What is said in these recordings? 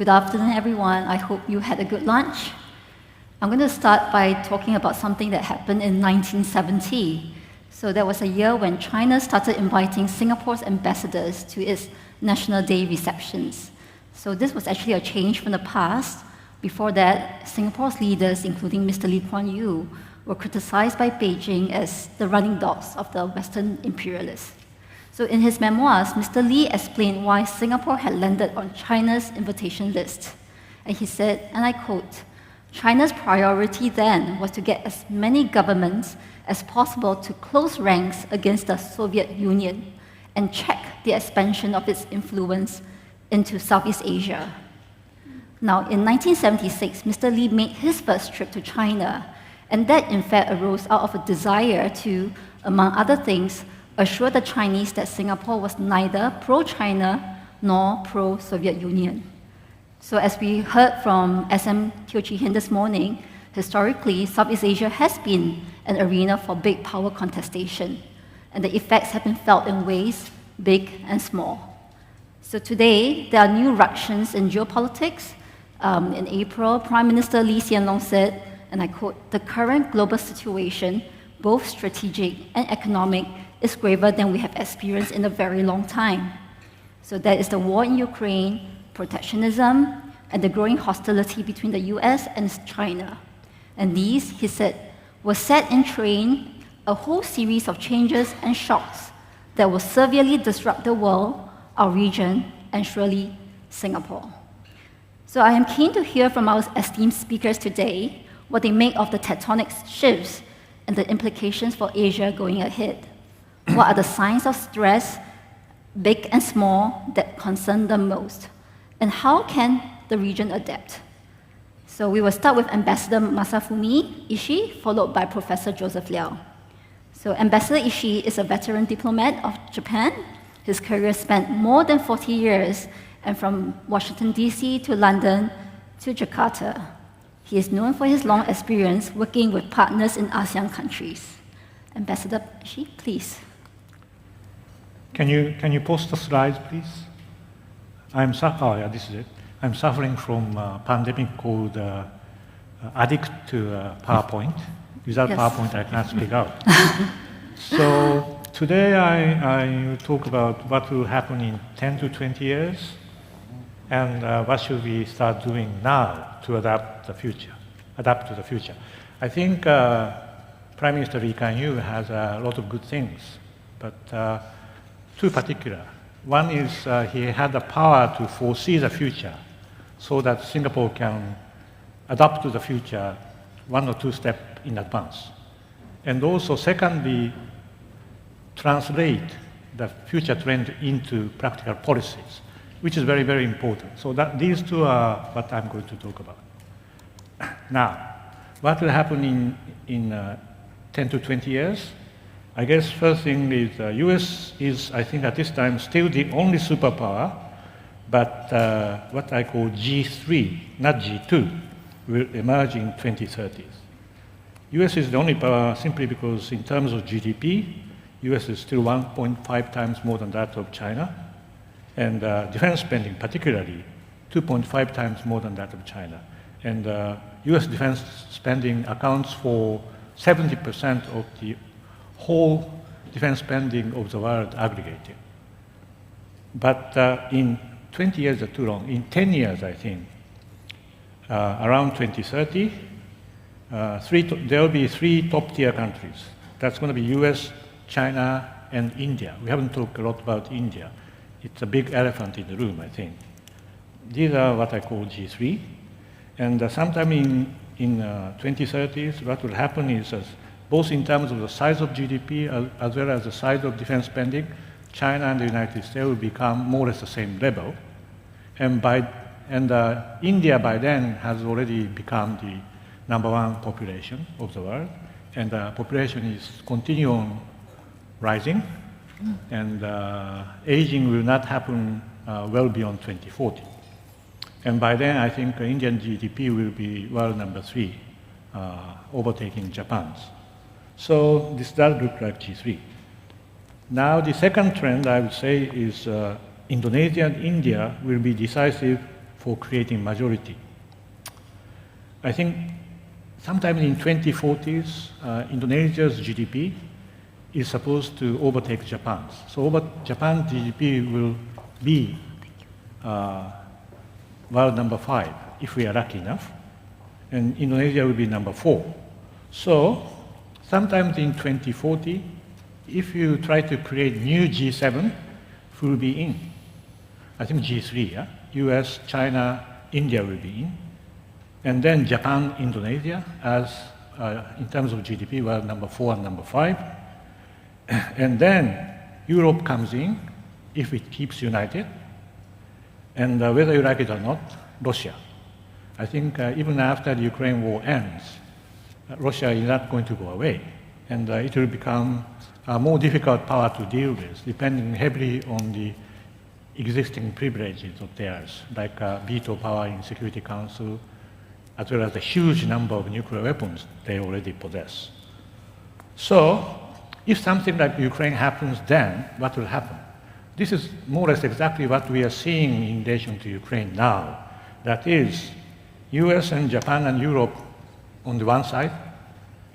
Good afternoon, everyone. I hope you had a good lunch. I'm going to start by talking about something that happened in 1970. So that was a year when China started inviting Singapore's ambassadors to its National Day receptions. So this was actually a change from the past. Before that, Singapore's leaders, including Mr. Kuan Yew, were criticized by Beijing as the running dogs of the Western imperialists. So in his memoirs, Mr. Lee explained why Singapore had landed on China's invitation list. And he said, and I quote, "China's priority then was to get as many governments as possible to close ranks against the Soviet Union and check the expansion of its influence into Southeast Asia." Now, in 1976, Mr. Lee made his first trip to China, and that in fact arose out of a desire to, among other things, assure the Chinese that Singapore was neither pro-China nor pro-Soviet Union. So as we heard from SM Teo Chee Hin this morning, historically, Southeast Asia has been an arena for big power contestation, and the effects have been felt in ways big and small. So today, there are new ructions in geopolitics. In April, Prime Minister Lee Hsien Loong said, and I quote, "The current global situation, both strategic and economic, is graver than we have experienced in a very long time." So that is the war in Ukraine, protectionism, and the growing hostility between the US and China. And these, he said, will set in train a whole series of changes and shocks that will severely disrupt the world, our region, and surely Singapore. So I am keen to hear from our esteemed speakers today what they make of the tectonic shifts and the implications for Asia going ahead. What are the signs of stress, big and small, that concern them most? And how can the region adapt? So we will start with Ambassador Masafumi Ishii, followed by Professor Joseph Liow. So Ambassador Ishii is a veteran diplomat of Japan. His career spanned more than 40 years, and from Washington, D.C. to London to Jakarta. He is known for his long experience working with partners in ASEAN countries. Ambassador Ishii, please. Can you post the slides, please? This is it. I'm suffering from a pandemic called addict to PowerPoint. Without yes. PowerPoint, I can't speak out. So today I will talk about what will happen in 10 to 20 years, and what should we start doing now to adapt to the future. I think Prime Minister Lee Kuan Yew has a lot of good things, but two particular. One is he had the power to foresee the future so that Singapore can adapt to the future 1 or 2 steps in advance. And also, secondly, translate the future trend into practical policies, which is very, very important. So these two are what I'm going to talk about. Now, what will happen in 10 to 20 years? I guess first thing is the US is, I think at this time, still the only superpower, but what I call G3, not G2, will emerge in 2030s. US is the only power simply because in terms of GDP, US is still 1.5 times more than that of China, and defense spending particularly 2.5 times more than that of China. And US defense spending accounts for 70% of the whole defense spending of the world aggregated. But in 20 years are too long. In 10 years, I think, around 2030, there will be 3 top-tier countries. That's going to be US, China, and India. We haven't talked a lot about India. It's a big elephant in the room, I think. These are what I call G3. And sometime in 2030s, what will happen is both in terms of the size of GDP as well as the size of defense spending, China and the United States will become more or less the same level. And India by then has already become the #1 population of the world, and the population is continuing rising, and aging will not happen well beyond 2040. And by then, I think Indian GDP will be world #3, overtaking Japan's. So this does look like G3. Now, the second trend I would say is Indonesia and India will be decisive for creating majority. I think sometime in 2040s, Indonesia's GDP is supposed to overtake Japan's. So Japan's GDP will be world number 5, if we are lucky enough, and Indonesia will be number 4. So sometimes in 2040, if you try to create new G7, who will be in? I think G3, yeah? US, China, India will be in. And then Japan, Indonesia, as in terms of GDP, were number 4 and number 5. And then Europe comes in, if it keeps united. And whether you like it or not, Russia. I think even after the Ukraine war ends, Russia is not going to go away. And it will become a more difficult power to deal with, depending heavily on the existing privileges of theirs, like veto power in Security Council, as well as the huge number of nuclear weapons they already possess. So, if something like Ukraine happens, then what will happen? This is more or less exactly what we are seeing in relation to Ukraine now. That is, US and Japan and Europe on the one side,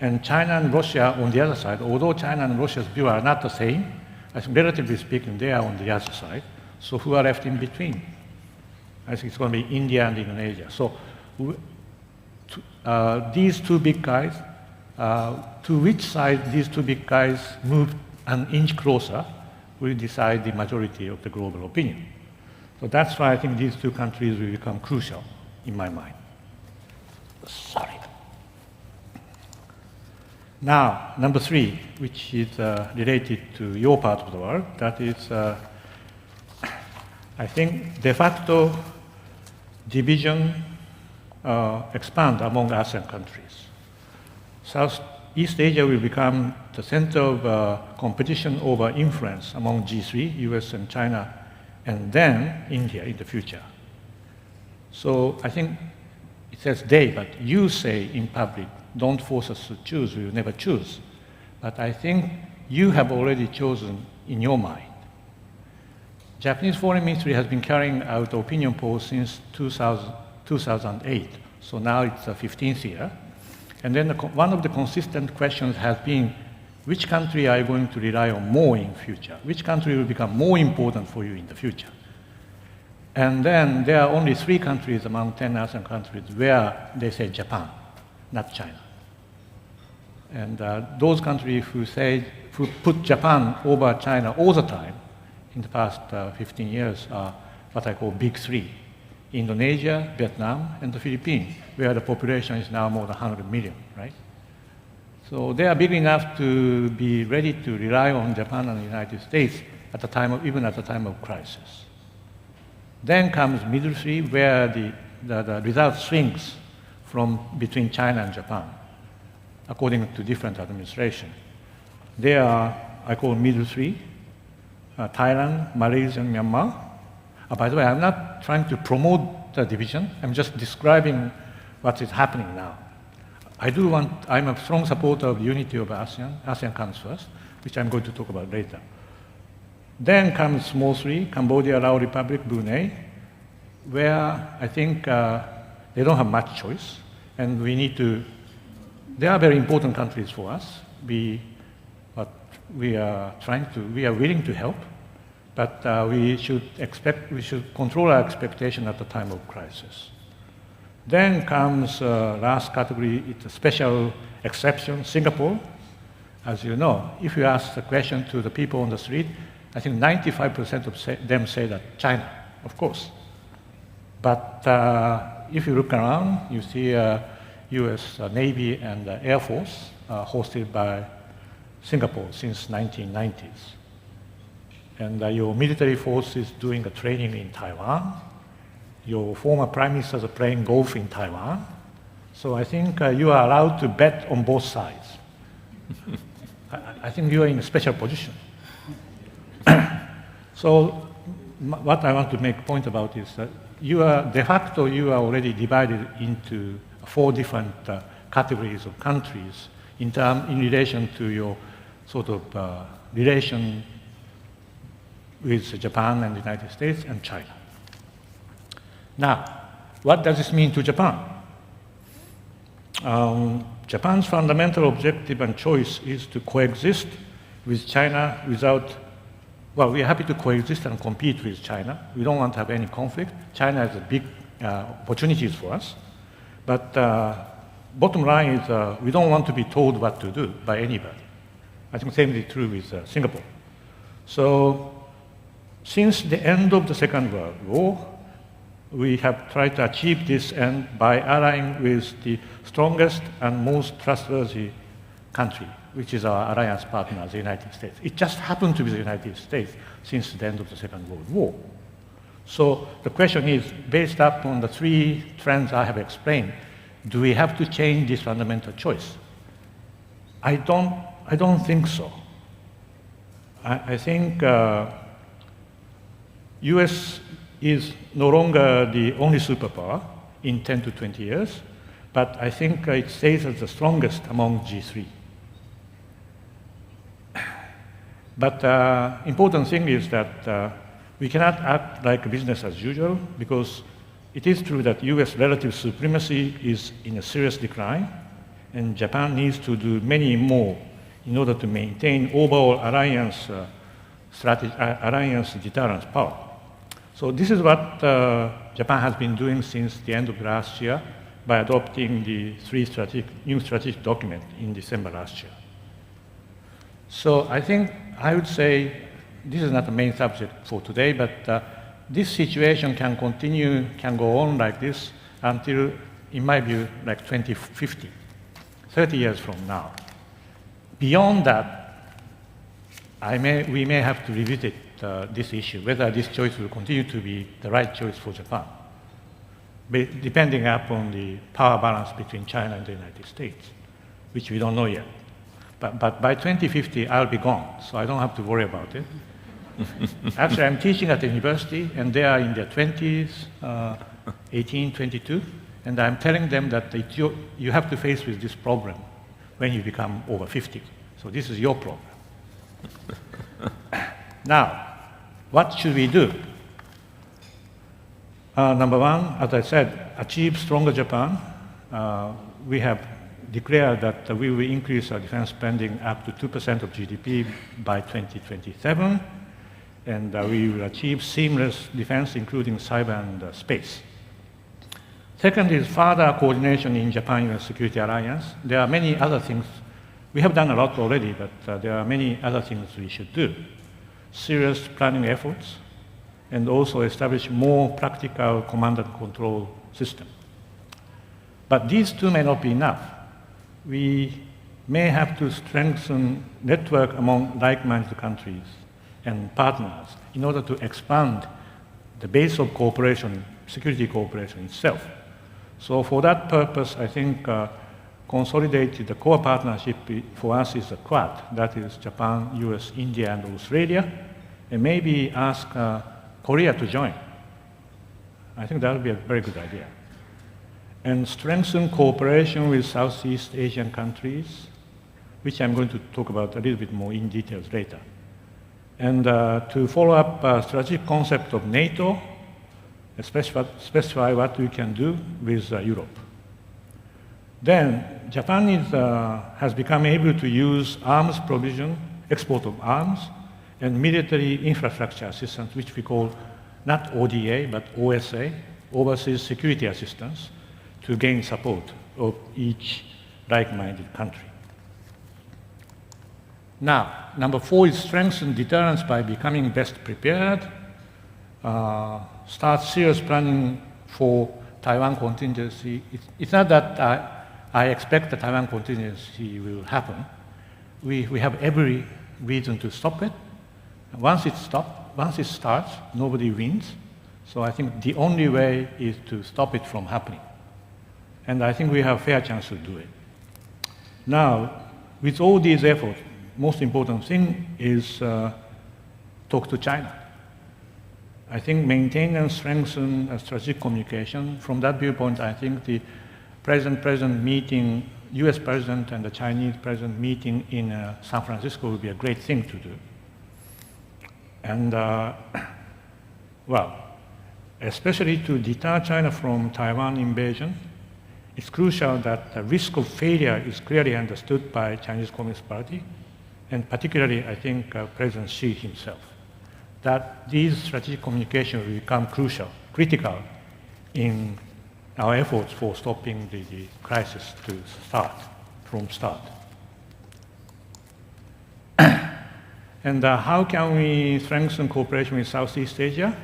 and China and Russia on the other side. Although China and Russia's view are not the same, I think relatively speaking, they are on the other side. So who are left in between? I think it's going to be India and Indonesia. So these two big guys, to which side these two big guys move an inch closer will decide the majority of the global opinion. So that's why I think these two countries will become crucial in my mind. Sorry. Now, number 3, which is related to your part of the world, that is, I think, de facto division expand among ASEAN countries. Southeast Asia will become the center of competition over influence among G3, US and China, and then India in the future. So I think it says they, but you say in public, don't force us to choose, we will never choose. But I think you have already chosen in your mind. Japanese Foreign Ministry has been carrying out opinion polls since 2008, so now it's the 15th year. And then one of the consistent questions has been, which country are you going to rely on more in future? Which country will become more important for you in the future? And then there are only 3 countries among 10 ASEAN countries where they say Japan, not China. And those countries who put Japan over China all the time in the past 15 years are what I call big 3. Indonesia, Vietnam, and the Philippines, where the population is now more than 100 million, right? So they are big enough to be ready to rely on Japan and the United States at the time of, even at the time of crisis. Then comes middle 3, where the result swings from between China and Japan, according to different administration. They are, I call middle 3, Thailand, Malaysia, and Myanmar. By the way, I'm not trying to promote the division. I'm just describing what is happening now. I'm a strong supporter of the unity of ASEAN. ASEAN comes first, which I'm going to talk about later. Then comes small 3, Cambodia, Laos Republic, Brunei, where I think they don't have much choice, and we need to, they are very important countries for us. But we are willing to help, but we should control our expectation at the time of crisis. Then comes last category, it's a special exception, Singapore. As you know, if you ask the question to the people on the street, I think 95% of them say that China, of course. But if you look around, you see US Navy and Air Force hosted by Singapore since 1990s. And your military force is doing a training in Taiwan. Your former prime ministers are playing golf in Taiwan. So I think you are allowed to bet on both sides. I think you are in a special position. So what I want to make a point about is that de facto you are already divided into 4 different categories of countries in relation to your sort of relation with Japan and the United States and China. Now, what does this mean to Japan? Japan's fundamental objective and choice is to coexist with China without, well, we are happy to coexist and compete with China. We don't want to have any conflict. China has a big opportunities for us. But bottom line is we don't want to be told what to do by anybody. I think the same is true with Singapore. So since the end of the Second World War, we have tried to achieve this end by allying with the strongest and most trustworthy country, which is our alliance partner, the United States. It just happened to be the United States since the end of the Second World War. So the question is, based upon the three trends I have explained, do we have to change this fundamental choice? I don't think so. I think US is no longer the only superpower in 10 to 20 years, but I think it stays as the strongest among G3. But important thing is that we cannot act like business as usual, because it is true that US relative supremacy is in a serious decline, and Japan needs to do many more in order to maintain overall alliance deterrence power. So this is what Japan has been doing since the end of last year by adopting the new strategic document in December last year. So I think I would say this is not the main subject for today, but this situation can continue, can go on like this until, in my view, like 2050, 30 years from now. Beyond that, we may have to revisit this issue, whether this choice will continue to be the right choice for Japan, depending upon the power balance between China and the United States, which we don't know yet. But by 2050, I'll be gone, so I don't have to worry about it. Actually, I'm teaching at the university, and they are in their 20s, 18, 22, and I'm telling them that you have to face with this problem when you become over 50. So this is your problem. Now, what should we do? Number one, as I said, achieve stronger Japan. We have declared that we will increase our defense spending up to 2% of GDP by 2027, and we will achieve seamless defense, including cyber and space. Second is further coordination in Japan-US Security Alliance. There are many other things. We have done a lot already, but there are many other things we should do. Serious planning efforts, and also establish more practical command and control system. But these two may not be enough. We may have to strengthen network among like-minded countries and partners in order to expand the base of cooperation, security cooperation itself. So for that purpose, I think consolidated the core partnership for us is the Quad, that is Japan, US, India, and Australia, and maybe ask Korea to join. I think that would be a very good idea. And strengthen cooperation with Southeast Asian countries, which I'm going to talk about a little bit more in details later. And to follow up strategic concept of NATO, specify what we can do with Europe. Then Japan has become able to use arms provision, export of arms, and military infrastructure assistance, which we call not ODA, but OSA, Overseas Security Assistance, to gain support of each like-minded country. Now, number 4 is strengthen deterrence by becoming best prepared, start serious planning for Taiwan contingency. It's not that I expect the Taiwan contingency will happen. We have every reason to stop it. Once it starts, nobody wins. So I think the only way is to stop it from happening. And I think we have a fair chance to do it. Now, with all these efforts, most important thing is talk to China. I think maintain and strengthen strategic communication. From that viewpoint, I think the president meeting, US president and the Chinese president meeting in San Francisco would be a great thing to do. And well, especially to deter China from Taiwan invasion, it's crucial that the risk of failure is clearly understood by Chinese Communist Party, and particularly, I think, President Xi himself, that these strategic communication will become critical in our efforts for stopping the crisis from start. And how can we strengthen cooperation with Southeast Asia?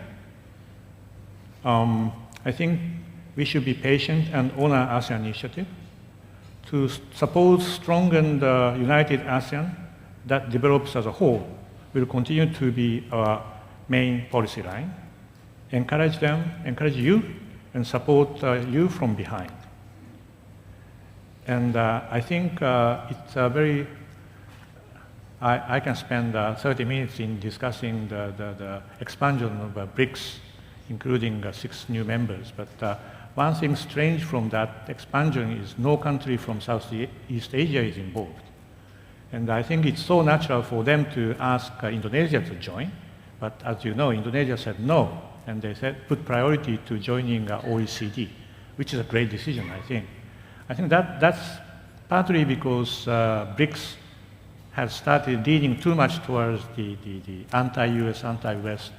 I think we should be patient and honor ASEAN initiative to support strong and united ASEAN that develops as a whole will continue to be our main policy line. Encourage you, and support you from behind. And I think it's a very, I can spend 30 minutes in discussing the expansion of BRICS, including 6 new members. But one thing strange from that expansion is no country from Southeast Asia is involved. And I think it's so natural for them to ask Indonesia to join. But as you know, Indonesia said no. And they said put priority to joining OECD, which is a great decision, I think. I think that's partly because BRICS has started leaning too much towards the anti-US, anti-West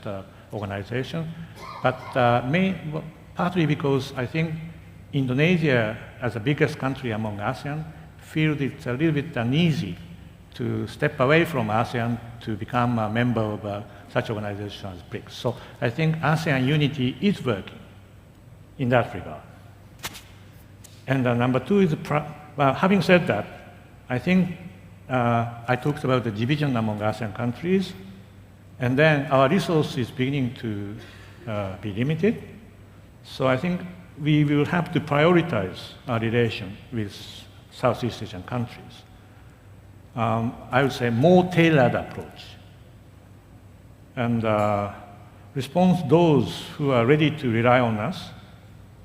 organization, but partly because I think Indonesia, as the biggest country among ASEAN, feels it's a little bit uneasy to step away from ASEAN to become a member of such organizations as BRICS. So I think ASEAN unity is working in that regard. And number 2 is, having said that, I think I talked about the division among ASEAN countries, and then our resource is beginning to be limited. So I think we will have to prioritize our relation with Southeast Asian countries. I would say more tailored approach. And respond those who are ready to rely on us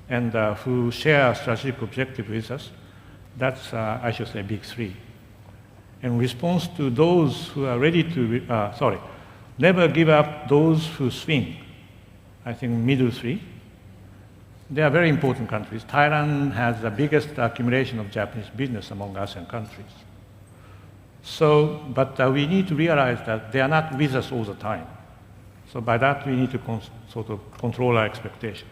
and who share a strategic objective with us. That's, I should say, big 3. In response to those who are ready to, never give up those who swing. I think middle 3. They are very important countries. Thailand has the biggest accumulation of Japanese business among ASEAN countries. So, but we need to realize that they are not with us all the time. So by that, we need to sort of control our expectations.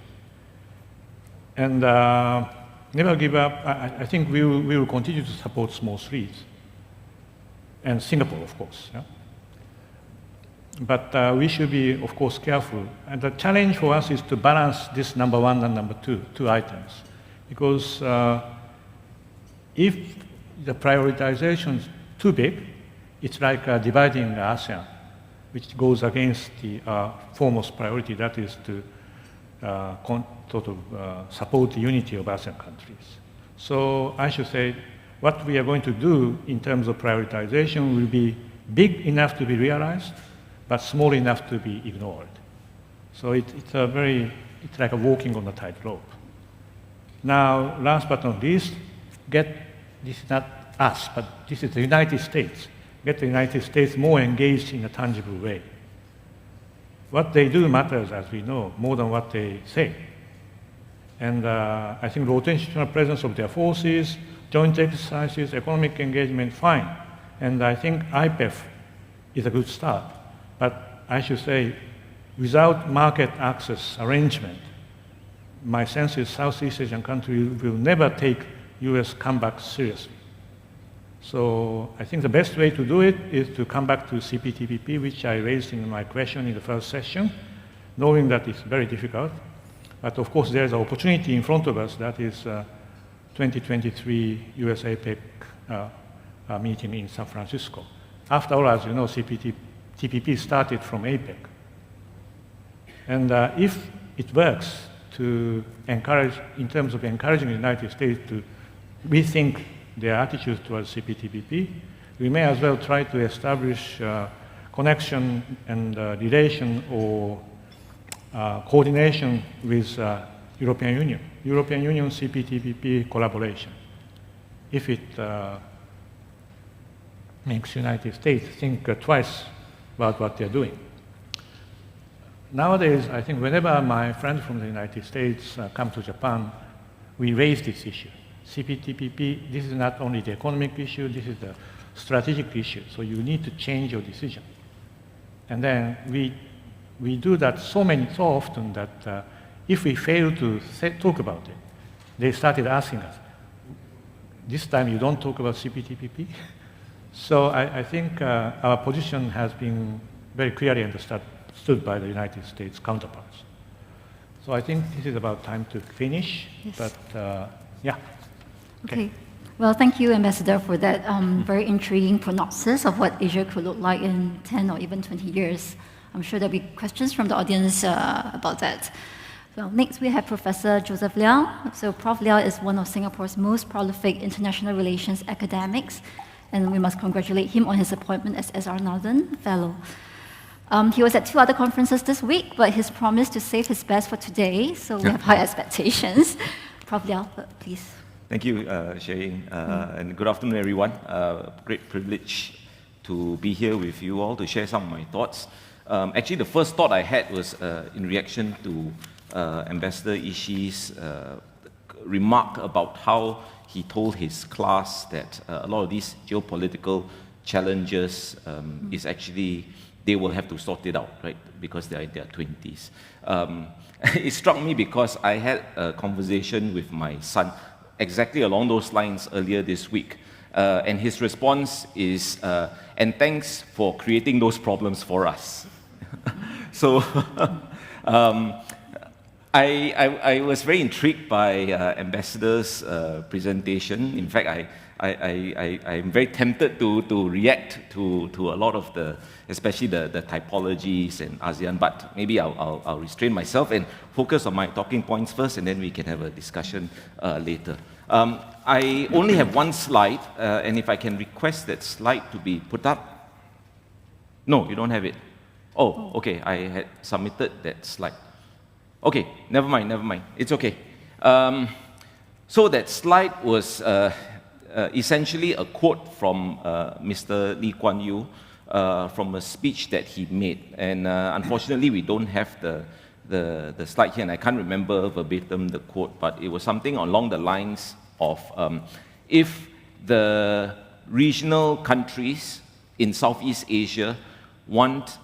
And never give up. I think we will continue to support small 3s. And Singapore, of course. Yeah? But we should be, of course, careful. And the challenge for us is to balance this number 1 and number 2 items. Because if the prioritization is too big, it's like dividing ASEAN, which goes against the foremost priority, that is to support the unity of ASEAN countries. So I should say what we are going to do in terms of prioritization will be big enough to be realized, but small enough to be ignored. So it's like a walking on a tightrope. Now, last but not least, this is not us, but this is the United States. Get the United States more engaged in a tangible way. What they do matters, as we know, more than what they say. And I think rotational presence of their forces, joint exercises, economic engagement, fine. And I think IPEF is a good start. But I should say, without market access arrangement, my sense is Southeast Asian countries will never take US comeback seriously. So I think the best way to do it is to come back to CPTPP, which I raised in my question in the first session, knowing that it's very difficult. But of course, there's an opportunity in front of us, that is 2023 US APEC meeting in San Francisco. After all, as you know, CPTPP started from APEC. And if it works to encourage, in terms of encouraging the United States to rethink their attitudes towards CPTPP, we may as well try to establish connection and relation or coordination with European Union. European Union CPTPP collaboration. If it makes United States think twice about what they're doing. nowadays, I think whenever my friends from the United States come to Japan, we raise this issue. CPTPP, this is not only the economic issue, this is the strategic issue. So you need to change your decision. And then we do that so often that if we fail to talk about it, they started asking us, this time you don't talk about CPTPP? So I think our position has been very clearly understood by the United States counterparts. So I think this is about time to finish, yes. But yeah. Okay. Well, thank you, Ambassador, for that very intriguing prognosis of what Asia could look like in 10 or even 20 years. I'm sure there'll be questions from the audience about that. Well, next we have Professor Joseph Liow. So Prof. Liow is one of Singapore's most prolific international relations academics, and we must congratulate him on his appointment as S.R. Nathan Fellow. He was at 2 other conferences this week, but he's promised to save his best for today, so we have high expectations. Prof. Liow, please. Thank you, Xueying, and good afternoon, everyone. Great privilege to be here with you all to share some of my thoughts. Actually, the first thought I had was in reaction to Ambassador Ishii's remark about how he told his class that a lot of these geopolitical challenges is actually, they will have to sort it out, right? Because they are in their 20s. It struck me because I had a conversation with my son exactly along those lines earlier this week. And his response is, and thanks for creating those problems for us. So I was very intrigued by Ambassador's presentation. In fact, I'm very tempted to react to a lot of the, especially the typologies and ASEAN, but maybe I'll restrain myself and focus on my talking points first, and then we can have a discussion later. I only have one slide, and if I can request that slide to be put up. No, you don't have it. Oh, okay, I had submitted that slide. Okay, never mind, it's okay. So that slide was essentially a quote from Mr. Kuan Yew from a speech that he made. And unfortunately, we don't have the slide here, and I can't remember verbatim the quote, but it was something along the lines of, if the regional countries in Southeast Asia want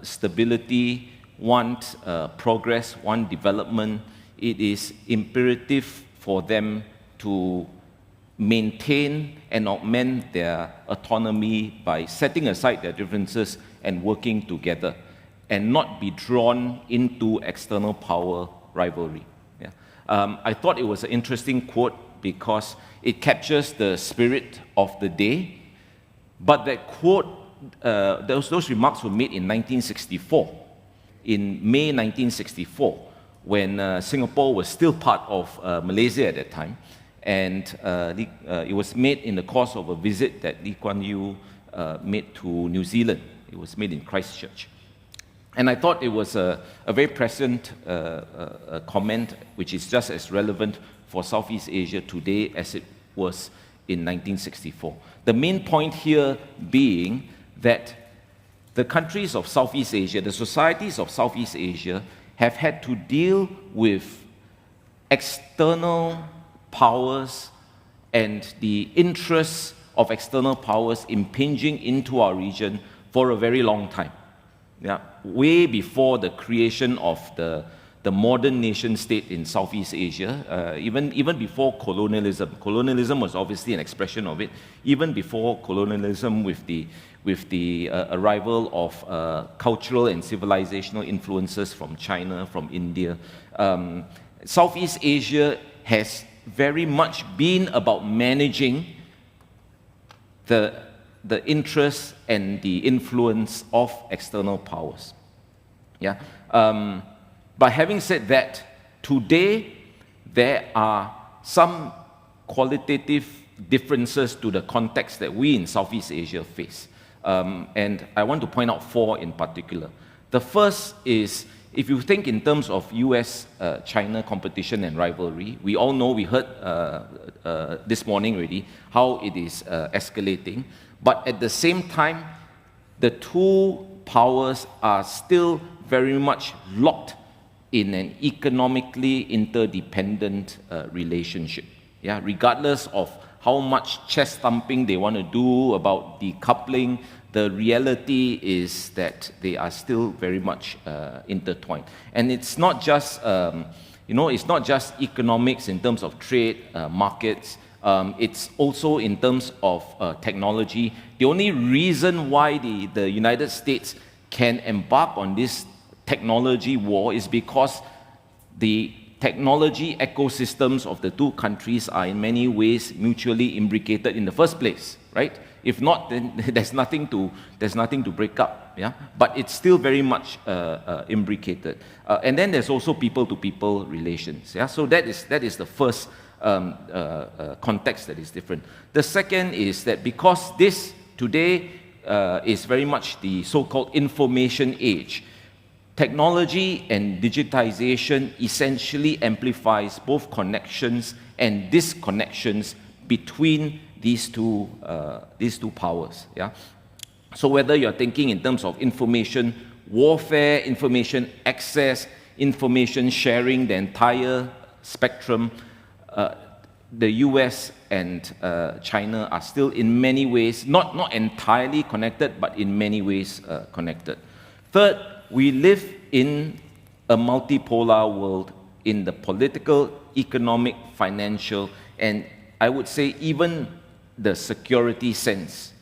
stability, want progress, want development, it is imperative for them to maintain and augment their autonomy by setting aside their differences and working together, and not be drawn into external power rivalry. Yeah. I thought it was an interesting quote because it captures the spirit of the day, but that quote, those remarks were made in 1964, in May 1964, when Singapore was still part of Malaysia at that time, and it was made in the course of a visit that Lee Kuan Yew made to New Zealand. It was made in Christchurch. And I thought it was a very prescient comment, which is just as relevant for Southeast Asia today as it was in 1964. The main point here being that the countries of Southeast Asia, the societies of Southeast Asia, have had to deal with external powers and the interests of external powers impinging into our region for a very long time. Yeah, way before the creation of the modern nation state in Southeast Asia, even before colonialism. Colonialism was obviously an expression of it. Even before colonialism, with the arrival of cultural and civilizational influences from China, from India, Southeast Asia has very much been about managing the interests and the influence of external powers. Yeah. But having said that, today there are some qualitative differences to the context that we in Southeast Asia face. And I want to point out 4 in particular. The first is, if you think in terms of US-China competition and rivalry, we all know, we heard this morning already, how it is escalating. But at the same time, the two powers are still very much locked in an economically interdependent relationship. Yeah, regardless of how much chest thumping they want to do about decoupling, the reality is that they are still very much intertwined. And it's not just, it's not just economics in terms of trade, markets. It's also in terms of technology. The only reason why the United States can embark on this technology war is because the technology ecosystems of the two countries are in many ways mutually imbricated in the first place, right? If not, then there's nothing to break up, yeah? But it's still very much imbricated. And then there's also people-to-people relations, yeah? So that is the first context that is different. The second is that because this today is very much the so-called information age, technology and digitization essentially amplifies both connections and disconnections between these two powers. Yeah? So whether you're thinking in terms of information warfare, information access, information sharing, the entire spectrum, the US and China are still in many ways, not entirely connected, but in many ways connected. Third, we live in a multipolar world in the political, economic, financial, and I would say even the security sense.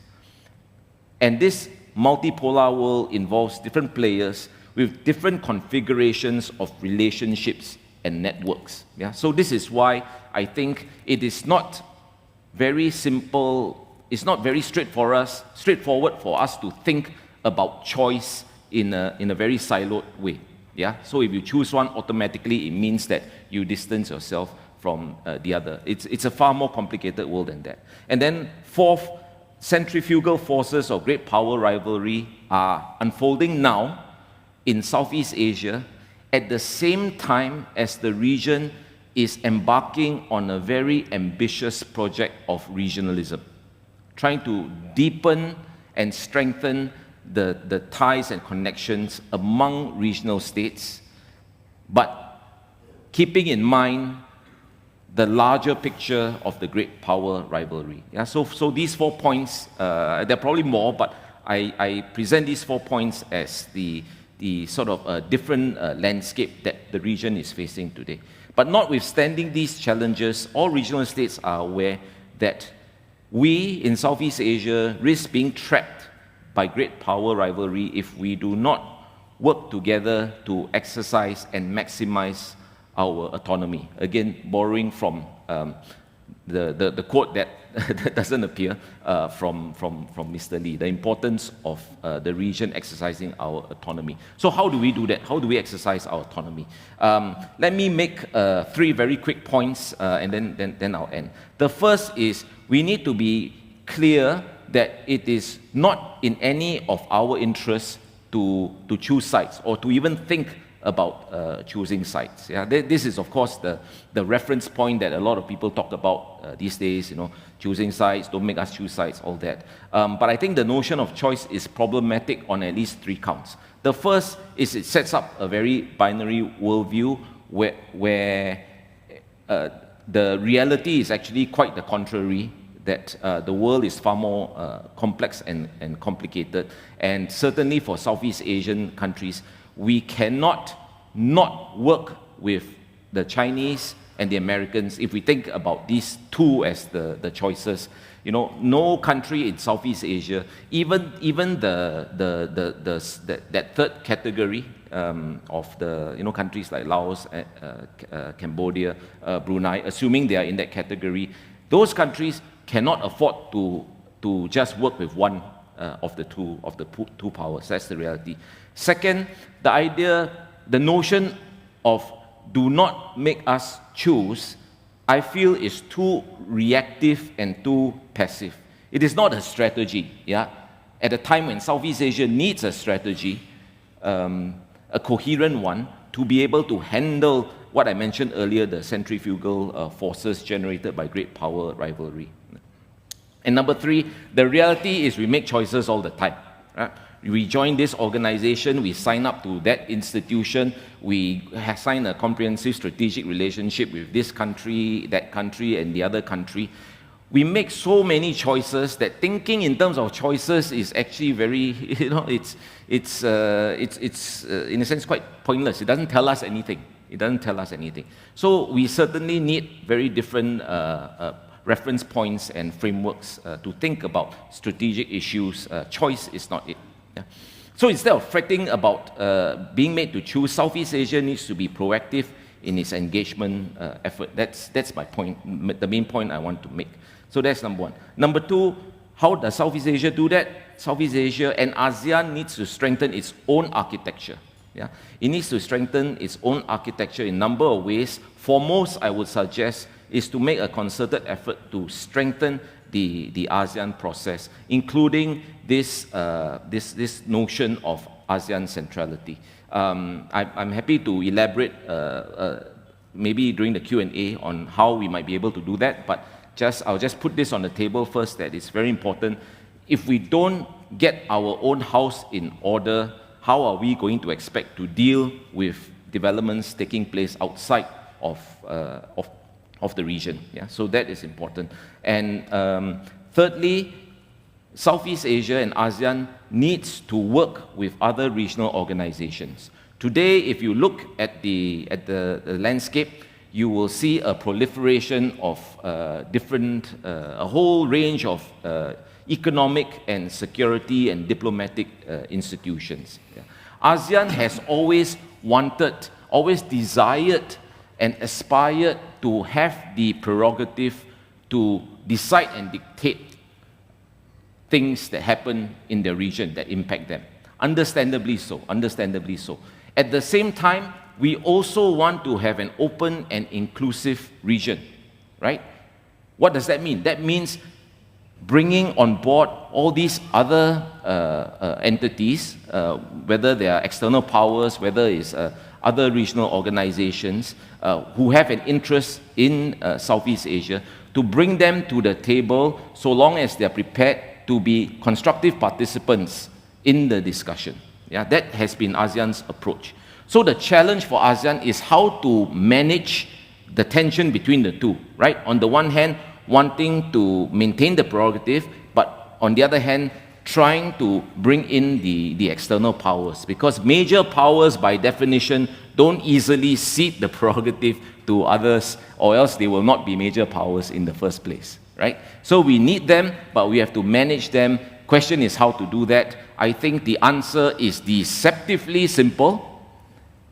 And this multipolar world involves different players with different configurations of relationships and networks. Yeah? So this is why I think it is not very simple, it's not very straightforward for us to think about choice in a very siloed way. Yeah? So if you choose one, automatically it means that you distance yourself from the other. It's a far more complicated world than that. And then fourth, centrifugal forces of great power rivalry are unfolding now in Southeast Asia at the same time as the region is embarking on a very ambitious project of regionalism, trying to deepen and strengthen the ties and connections among regional states, but keeping in mind the larger picture of the great power rivalry. Yeah? So these 4 points, there are probably more, but I present these 4 points as the sort of different landscape that the region is facing today. But notwithstanding these challenges, all regional states are aware that we in Southeast Asia risk being trapped by great power rivalry if we do not work together to exercise and maximize our autonomy. Again, borrowing from the quote that doesn't appear from Mr. Lee, the importance of the region exercising our autonomy. So how do we do that? How do we exercise our autonomy? Let me make 3 very quick points and then I'll end. The first is we need to be clear that it is not in any of our interests to choose sides or to even think about choosing sides. Yeah? This is, of course, the reference point that a lot of people talk about these days, choosing sides, don't make us choose sides, all that. But I think the notion of choice is problematic on at least 3 counts. The first is it sets up a very binary worldview where the reality is actually quite the contrary, that the world is far more complex and complicated. And certainly for Southeast Asian countries, we cannot not work with the Chinese and the Americans if we think about these 2 as the choices. No country in Southeast Asia, even that third category of the countries like Laos, Cambodia, Brunei, assuming they are in that category, those countries cannot afford to just work with one of the two powers. That's the reality. Second, the notion of do not make us choose, I feel is too reactive and too passive. It is not a strategy. Yeah, at a time when Southeast Asia needs a strategy, a coherent one, to be able to handle what I mentioned earlier, the centrifugal forces generated by great power rivalry. And number 3, the reality is we make choices all the time. Right? We join this organization, we sign up to that institution, we have signed a comprehensive strategic relationship with this country, that country, and the other country. We make so many choices that thinking in terms of choices is actually very, it's in a sense quite pointless. It doesn't tell us anything. It doesn't tell us anything. So we certainly need very different reference points and frameworks to think about strategic issues. Choice is not it. Yeah. So instead of fretting about being made to choose, Southeast Asia needs to be proactive in its engagement effort. That's my point, the main point I want to make. So that's number one. Number two, how does Southeast Asia do that? Southeast Asia and ASEAN needs to strengthen its own architecture. Yeah? It needs to strengthen its own architecture in a number of ways. Foremost, I would suggest, is to make a concerted effort to strengthen the ASEAN process, including this notion of ASEAN centrality. I'm happy to elaborate maybe during the Q&A on how we might be able to do that, but I'll just put this on the table first, that it's very important. If we don't get our own house in order, how are we going to expect to deal with developments taking place outside of the region? Yeah? So that is important. And thirdly, Southeast Asia and ASEAN needs to work with other regional organizations. Today, if you look at the landscape, you will see a proliferation of a whole range of economic and security and diplomatic institutions. Yeah. ASEAN has always wanted, always desired and aspired to have the prerogative to decide and dictate things that happen in the region that impact them. Understandably so, understandably so. At the same time, we also want to have an open and inclusive region, right? What does that mean? That means bringing on board all these other entities, whether they are external powers, whether it's other regional organizations who have an interest in Southeast Asia, to bring them to the table so long as they are prepared to be constructive participants in the discussion. Yeah, that has been ASEAN's approach. So the challenge for ASEAN is how to manage the tension between the two, right? On the one hand, wanting to maintain the prerogative, but on the other hand, trying to bring in the external powers, because major powers by definition don't easily cede the prerogative to others, or else they will not be major powers in the first place, right? So we need them, but we have to manage them. Question is how to do that. I think the answer is deceptively simple.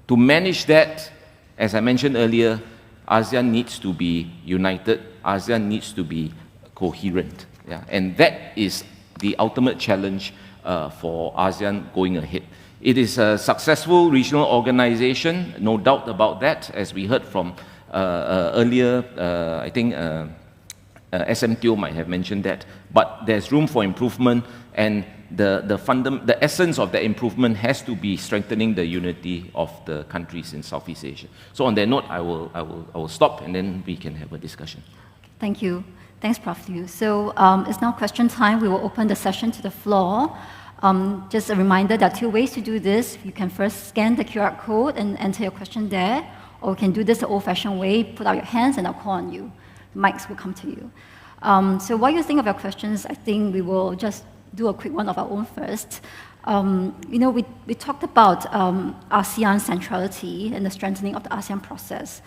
To manage that, as I mentioned earlier, ASEAN needs to be united, ASEAN needs to be coherent. Yeah? And that is the ultimate challenge for ASEAN going ahead. It is a successful regional organization, no doubt about that, as we heard from earlier, I think SM Teo might have mentioned that, but there's room for improvement, and the essence of the improvement has to be strengthening the unity of the countries in Southeast Asia. So on that note, I will stop, and then we can have a discussion. Thank you. Thanks, Prof. Liu. So it's now question time. We will open the session to the floor. Just a reminder, there are two ways to do this. You can first scan the QR code and enter your question there, or you can do this the old-fashioned way, put out your hands and I'll call on you. The mics will come to you. So while you think of your questions, I think we will just do a quick one of our own first. We talked about ASEAN centrality and the strengthening of the ASEAN process.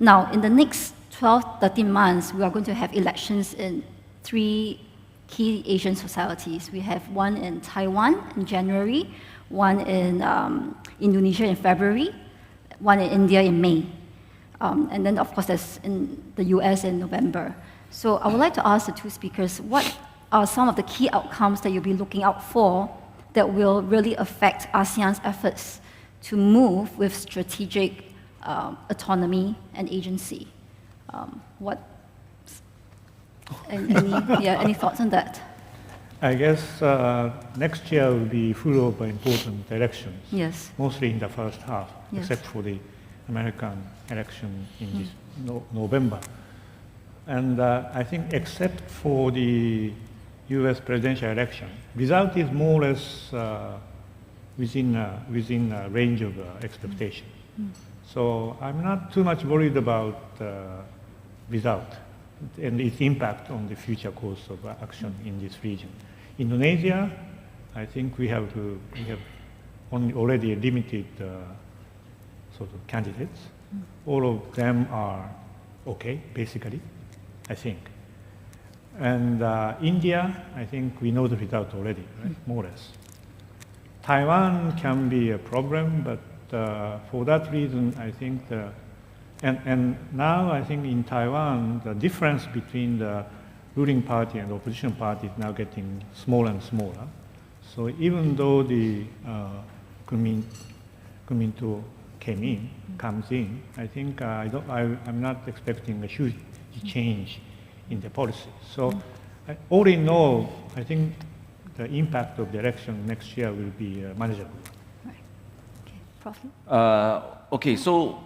Now, in the next 12, 13 months, we are going to have elections in 3 key Asian societies. We have one in Taiwan in January, one in Indonesia in February, one in India in May. And then, of course, there's in the US in November. So I would like to ask the two speakers, what are some of the key outcomes that you'll be looking out for that will really affect ASEAN's efforts to move with strategic autonomy and agency? Any thoughts on that? I guess next year will be full of important elections. Yes. Mostly in the first half, yes, except for the American election in this November. And I think except for the U.S. presidential election, result is more or less within range of expectation. So I'm not too much worried about result and its impact on the future course of action in this region. Indonesia, I think we have already a limited sort of candidates. All of them are okay, basically, I think. And India, I think we know the result already, right? More or less. Taiwan can be a problem, but for that reason, I think and now I think in Taiwan, the difference between the ruling party and the opposition party is now getting smaller and smaller. So even though the Kuomintang comes in, I think I'm not expecting a huge change in the policy. So all in all, I think the impact of the election next year will be manageable. Right. Okay, Prof. Okay, so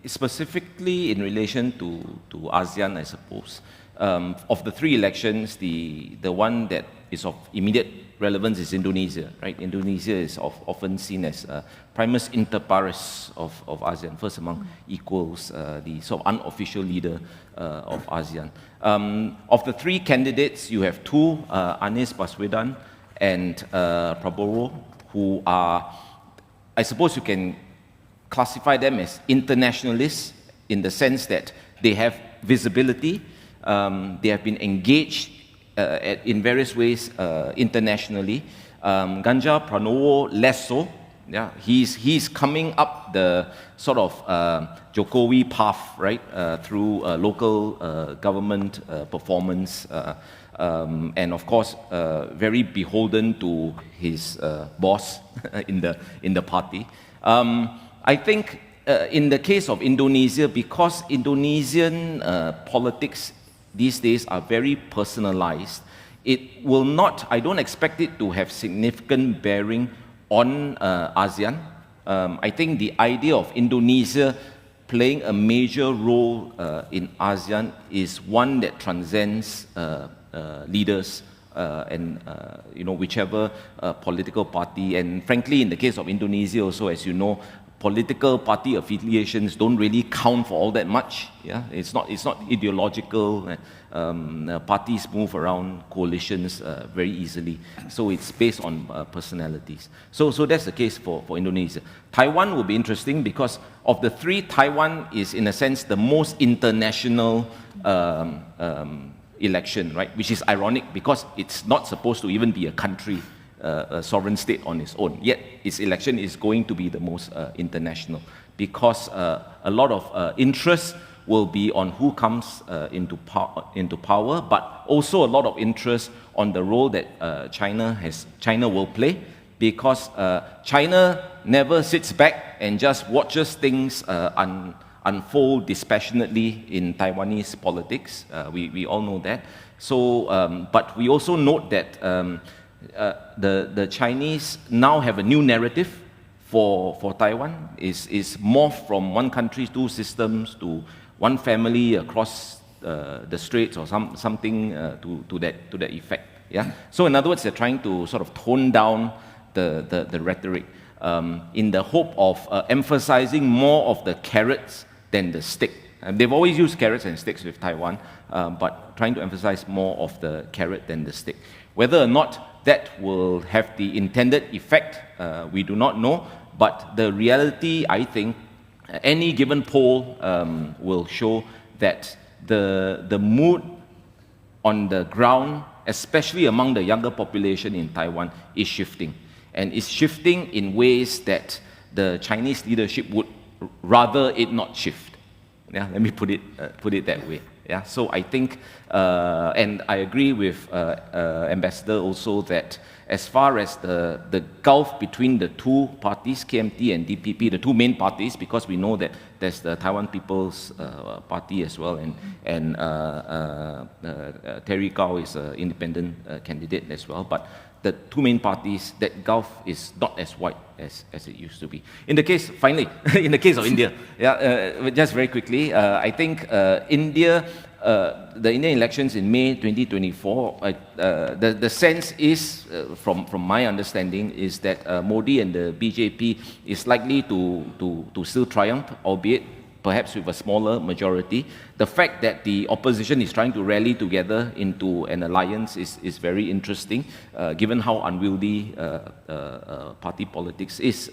specifically in relation to ASEAN, I suppose, of the three elections, the one that is of immediate relevance is Indonesia, right? Indonesia is often seen as primus inter pares of ASEAN, first among equals, the sort of unofficial leader of ASEAN. Of the three candidates, you have two, Anies Baswedan and Prabowo, who are, I suppose you can classify them as internationalists in the sense that they have visibility, they have been engaged in various ways internationally. Ganjar Pranowo less so. Yeah, he's coming up the sort of Jokowi path, right, through local government performance, and of course very beholden to his boss in the party. I think in the case of Indonesia, because Indonesian politics these days are very personalized, it will not, I don't expect it to have significant bearing on ASEAN. I think the idea of Indonesia playing a major role in ASEAN is one that transcends leaders and whichever political party. And frankly, in the case of Indonesia also, as you know, political party affiliations don't really count for all that much. Yeah, it's not ideological. Parties move around coalitions very easily, so it's based on personalities. So that's the case for Indonesia. Taiwan will be interesting because of the three, Taiwan is in a sense the most international election, right? Which is ironic because it's not supposed to even be a country. A sovereign state on its own, yet its election is going to be the most international because a lot of interest will be on who comes into power, but also a lot of interest on the role that China will play, because China never sits back and just watches things unfold dispassionately in Taiwanese politics. We all know that. So, but we also note that the Chinese now have a new narrative for Taiwan. Is more from one country, two systems to one family across the Straits or something to that effect. Yeah. So in other words, they're trying to sort of tone down the rhetoric in the hope of emphasizing more of the carrots than the stick. They've always used carrots and sticks with Taiwan, but trying to emphasize more of the carrot than the stick. Whether or not that will have the intended effect, we do not know, but the reality, I think, any given poll will show that the mood on the ground, especially among the younger population in Taiwan, is shifting. And it's shifting in ways that the Chinese leadership would rather it not shift. Yeah, let me put it that way. Yeah, so I think, and I agree with Ambassador also that as far as the gulf between the two parties, KMT and DPP, the two main parties, because we know that there's the Taiwan People's Party as well, and Terry Gao is an independent candidate as well. But the two main parties, that gulf is not as wide as it used to be. In the case, finally, in the case of India, just very quickly, I think India, the Indian elections in May 2024, the sense is, from my understanding, is that Modi and the BJP is likely to still triumph, albeit perhaps with a smaller majority. The fact that the opposition is trying to rally together into an alliance is very interesting, given how unwieldy party politics is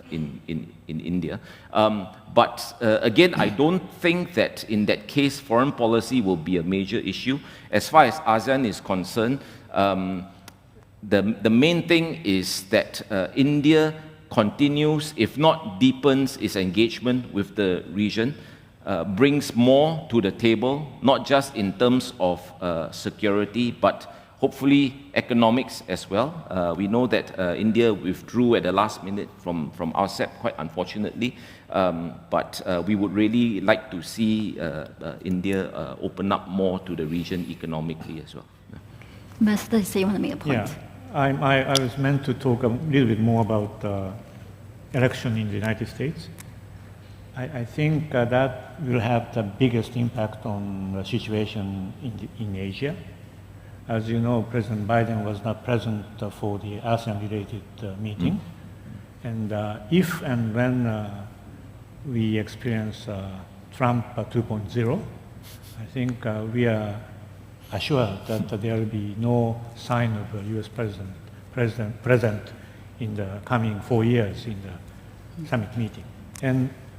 in India. But again, I don't think that in that case, foreign policy will be a major issue. As far as ASEAN is concerned, the main thing is that India continues, if not deepens, its engagement with the region, brings more to the table, not just in terms of security, but hopefully economics as well. We know that India withdrew at the last minute from RCEP, quite unfortunately, but we would really like to see India open up more to the region economically as well. Ambassador, you say you want to make a point? Yeah. I was meant to talk a little bit more about election in the United States. I think that will have the biggest impact on the situation in Asia. As you know, President Biden was not present for the ASEAN-related meeting. And if and when we experience Trump 2.0, I think we are assured that there will be no sign of a U.S. president present in the coming 4 years in the summit meeting.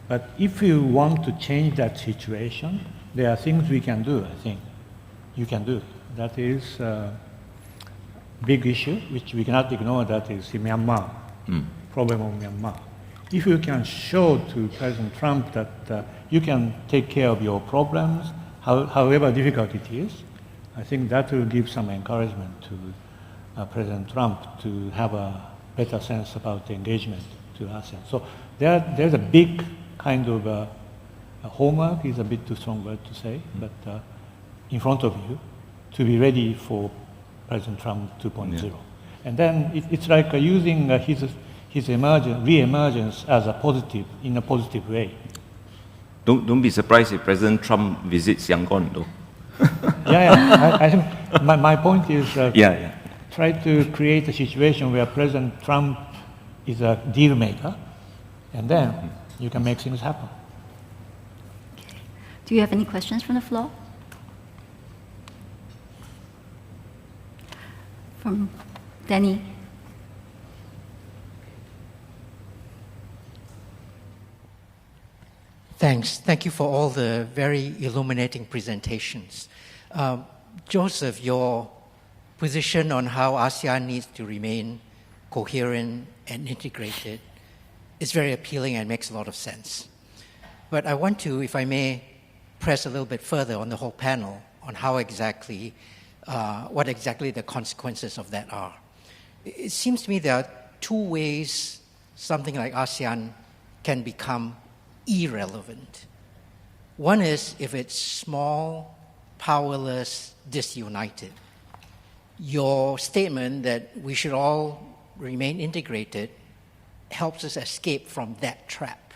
But if you want to change that situation, there are things we can do, I think. You can do. That is a big issue, which we cannot ignore, that is Myanmar, problem of Myanmar. If you can show to President Trump that you can take care of your problems, however difficult it is, I think that will give some encouragement to President Trump to have a better sense about the engagement to ASEAN. So there's a big kind of homework, is a bit too strong word to say, but in front of you to be ready for President Trump 2.0. Yeah. And then it's like using his re-emergence as a positive, in a positive way. Don't be surprised if President Trump visits Yangon, though. I think my point is try to create a situation where President Trump is a deal maker, and then you can make things happen. Okay. Do you have any questions from the floor? From Danny. Thanks. Thank you for all the very illuminating presentations. Joseph, your position on how ASEAN needs to remain coherent and integrated is very appealing and makes a lot of sense. But I want to, if I may, press a little bit further on the whole panel on how exactly, what exactly the consequences of that are. It seems to me there are two ways something like ASEAN can become irrelevant. One is if it's small, powerless, disunited. Your statement that we should all remain integrated helps us escape from that trap.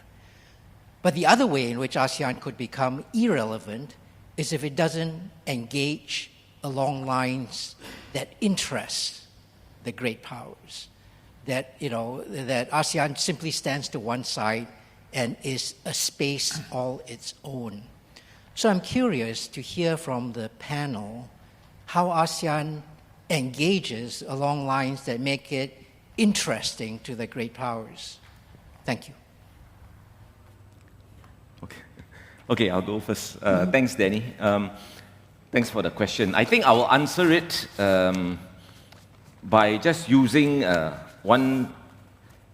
But the other way in which ASEAN could become irrelevant is if it doesn't engage along lines that interest the great powers. That, that ASEAN simply stands to one side and is a space all its own. So I'm curious to hear from the panel how ASEAN engages along lines that make it interesting to the great powers. Thank you. Okay, I'll go first. Thanks, Danny. Thanks for the question. I think I will answer it by just using one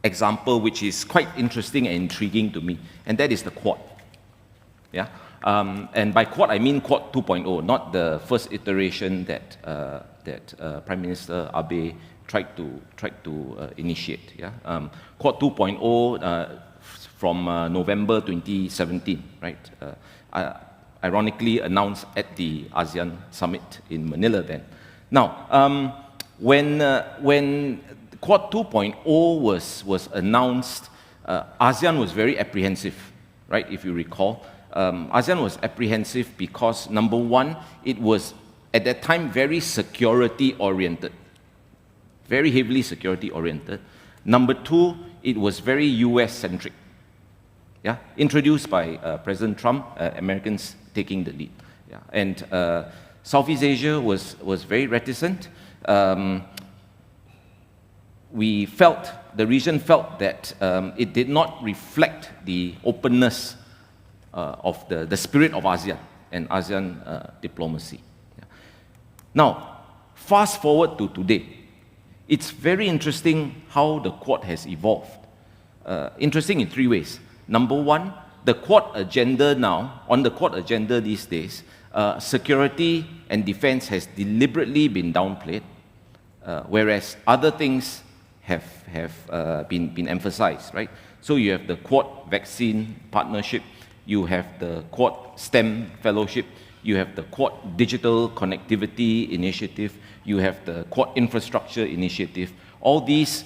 example which is quite interesting and intriguing to me, and that is the Quad. Yeah? And by Quad, I mean Quad 2.0, not the first iteration that Prime Minister Abe tried to initiate. Yeah? Quad 2.0 from November 2017, right? Ironically announced at the ASEAN Summit in Manila then. Now, when Quad 2.0 was announced, ASEAN was very apprehensive, right? If you recall, ASEAN was apprehensive because, number one, it was at that time very security oriented, very heavily security oriented. Number two, it was very US centric. Yeah, introduced by President Trump, Americans taking the lead. Yeah, and Southeast Asia was very reticent. The region felt that it did not reflect the openness of the spirit of ASEAN and ASEAN diplomacy. Yeah. Now, fast forward to today. It's very interesting how the Quad has evolved. Interesting in three ways. Number one, the Quad agenda now, on the Quad agenda these days, security and defense has deliberately been downplayed, whereas other things have been emphasized, right? So you have the Quad vaccine partnership, you have the Quad STEM fellowship, you have the Quad digital connectivity initiative, you have the Quad infrastructure initiative. All these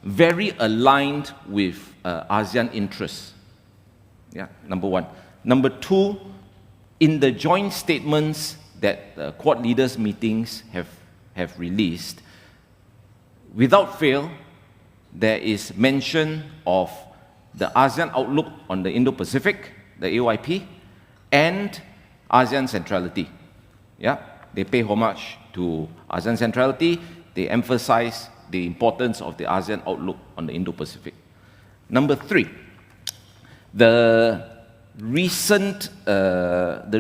very aligned with ASEAN interests. Yeah, number one. Number two, in the joint statements that Quad leaders meetings have released, without fail, there is mention of the ASEAN outlook on the Indo-Pacific, the AOIP, and ASEAN centrality. Yeah, they pay homage to ASEAN centrality. They emphasize the importance of the ASEAN outlook on the Indo-Pacific. Number three, the recent Quad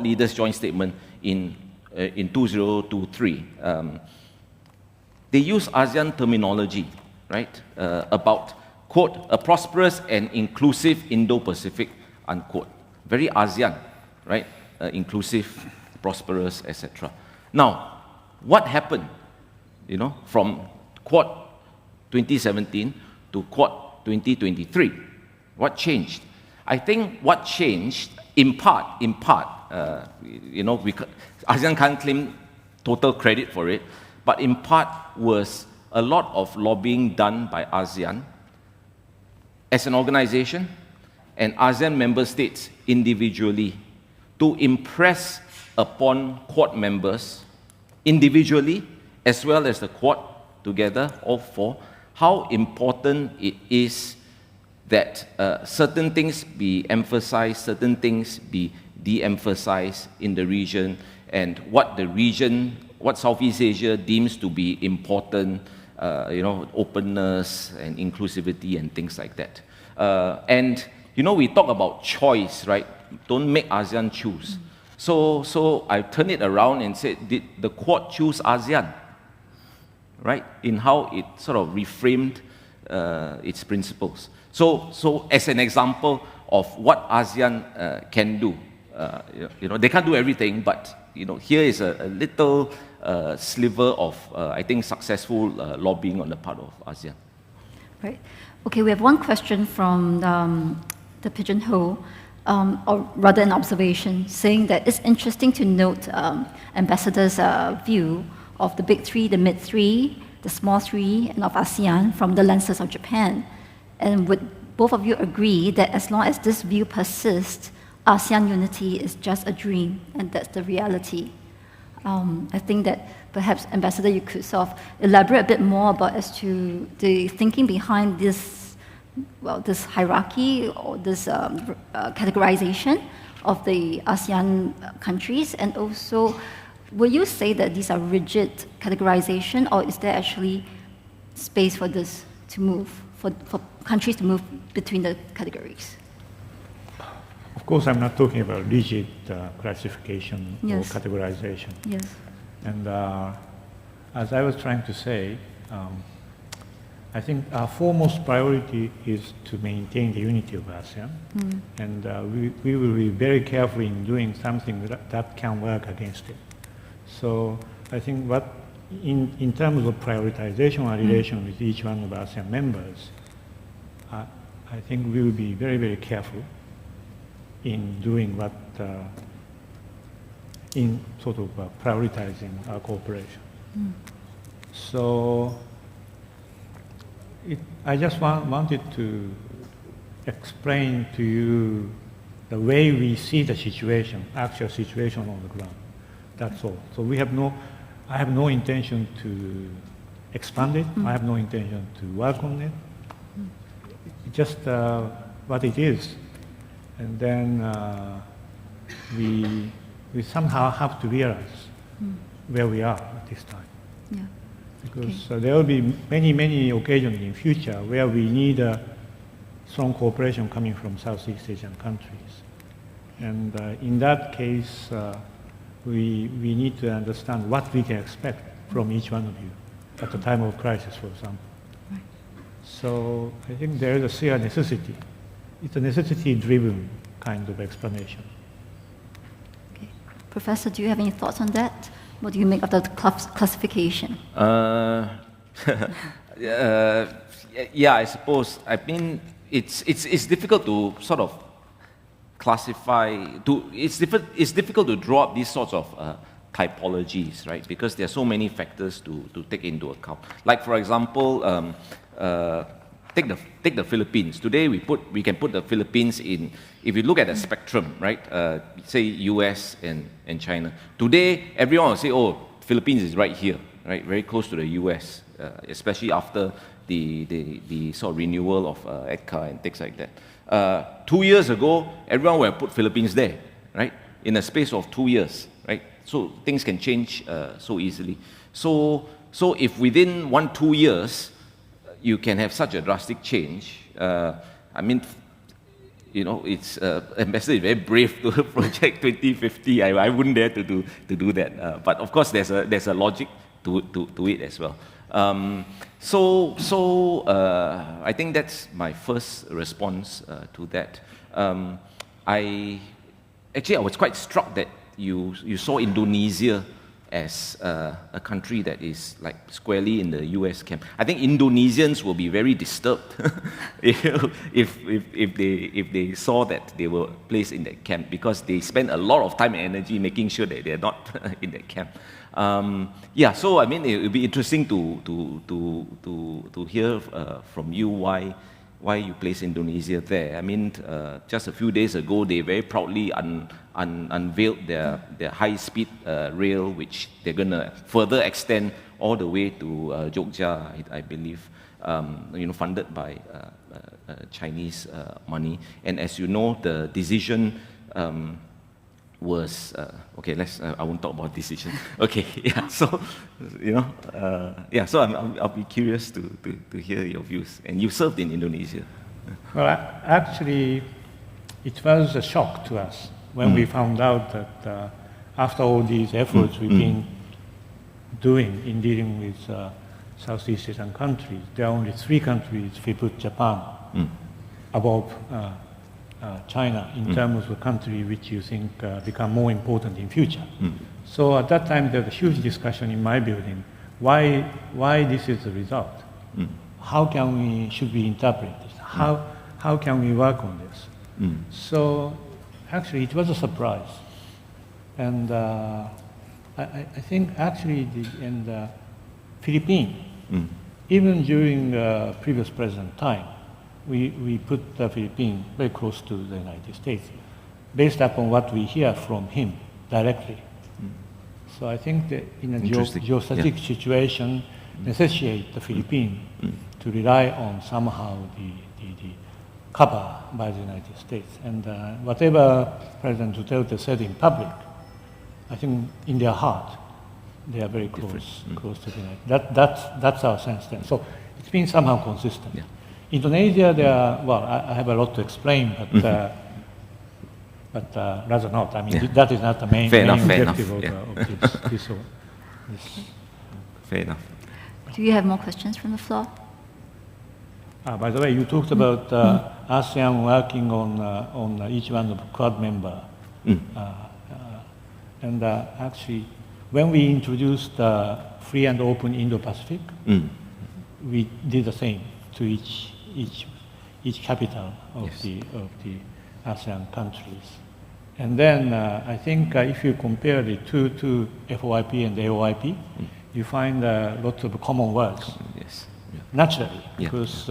leaders joint statement in 2023. They use ASEAN terminology, right, about, quote, a prosperous and inclusive Indo-Pacific, unquote. Very ASEAN, right, inclusive, prosperous, etc. Now, what happened, from Quad 2017 to Quad 2023? What changed? I think what changed, in part, ASEAN can't claim total credit for it, but in part was a lot of lobbying done by ASEAN as an organization and ASEAN member states individually to impress upon Quad members individually as well as the Quad together, all four, how important it is that certain things be emphasized, certain things be de-emphasized in the region, and what Southeast Asia deems to be important, openness and inclusivity and things like that. We talk about choice, right? Don't make ASEAN choose. So I turned it around and said, did the Quad choose ASEAN? Right? In how it sort of reframed its principles. So as an example of what ASEAN can do, they can't do everything, but here is a little sliver of, I think, successful lobbying on the part of ASEAN. Right. Okay, we have one question from the Pigeonhole, or rather an observation, saying that it's interesting to note Ambassador's view of the big three, the mid three, the small three, and of ASEAN from the lenses of Japan. And would both of you agree that as long as this view persists, ASEAN unity is just a dream, and that's the reality? I think that perhaps, Ambassador, you could sort of elaborate a bit more about as to the thinking behind this, this hierarchy or this categorization of the ASEAN countries, and also, will you say that these are rigid categorization, or is there actually space for this to move, for countries to move between the categories? Of course, I'm not talking about rigid classification Yes. or categorization. Yes. And as I was trying to say, I think our foremost priority is to maintain the unity of ASEAN, and we will be very careful in doing something that can work against it. So I think in terms of prioritization or relation with each one of ASEAN members, I think we will be very, very careful in doing what in sort of prioritizing our cooperation. So I just wanted to explain to you the way we see the situation, actual situation on the ground. That's all. So I have no intention to expand it. I have no intention to work on it. Just what it is. And then we somehow have to realize where we are at this time. Yeah. Because there will be many occasions in future where we need strong cooperation coming from Southeast Asian countries. And in that case, we need to understand what we can expect from each one of you at the time of crisis, for example. Right. So I think there is a clear necessity. It's a necessity-driven kind of explanation. Okay. Professor, do you have any thoughts on that? What do you make of the classification? Yeah, I suppose. I mean, it's difficult to sort of classify. It's difficult to draw up these sorts of typologies, right? Because there are so many factors to take into account. Like, for example, take the Philippines. Today we can put the Philippines in. If you look at the spectrum, right? Say US and China. Today everyone will say, oh, Philippines is right here, right? Very close to the US, especially after the sort of renewal of EDCA and things like that. 2 years ago, everyone would have put Philippines there, right? In a space of 2 years, right? So things can change so easily. So if within 1-2 years you can have such a drastic change, I mean, you know, it's ambassador is very brave to project 2050. I wouldn't dare to do that. But of course, there's a logic to it as well. I think that's my first response to that. I was quite struck that you saw Indonesia as a country that is like squarely in the US camp. I think Indonesians will be very disturbed if they saw that they were placed in that camp, because they spend a lot of time and energy making sure that they're not in that camp. So I mean, it would be interesting to hear from you why you place Indonesia there. I mean, just a few days ago, they very proudly unveiled their high-speed rail, which they're going to further extend all the way to Jogja, I believe, funded by Chinese money. And as you know, the decision was okay. I won't talk about decision. Okay, yeah. So So I'll be curious to hear your views. And you served in Indonesia. Well, actually, it was a shock to us when we found out that after all these efforts we've been doing in dealing with Southeast Asian countries, there are only 3 countries if we put Japan above China in terms of a country which you think become more important in future. So at that time there was a huge discussion in my building, why this is the result? How should we interpret this? How can we work on this? So actually it was a surprise. And I think actually in the Philippines, even during previous president time, we put the Philippines very close to the United States, based upon what we hear from him directly. So I think that in a geostrategic situation, necessitate the Philippines to rely on somehow the cover by the United States. And whatever President Duterte said in public, I think in their heart, they are very close to the United States. That's our sense then. So it's been somehow consistent. Yeah. Indonesia, I have a lot to explain, but rather not. I mean, that is not the main objective of this. Fair enough. Do you have more questions from the floor? By the way, you talked about ASEAN working on each one of the Quad member. And actually, when we introduced free and open Indo-Pacific, we did the same to each capital of the ASEAN countries. And then I think if you compare the two to FOIP and AOIP, you find lots of common words. Yes. Naturally, Yeah. because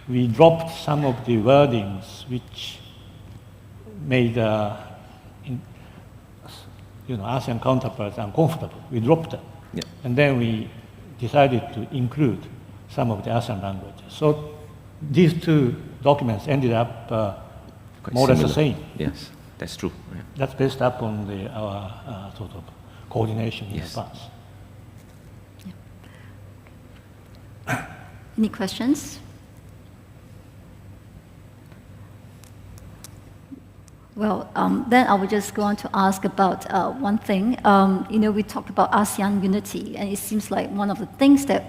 we dropped some of the wordings which made ASEAN counterparts uncomfortable. We dropped them. Yeah. And then we decided to include some of the ASEAN languages. So these two documents ended up Quite more or less the similar. same. Yes, that's true. Yeah. That's based upon our sort of coordination in Yes. the past. Any questions? Well, then I would just go on to ask about one thing. We talked about ASEAN unity, and it seems like one of the things that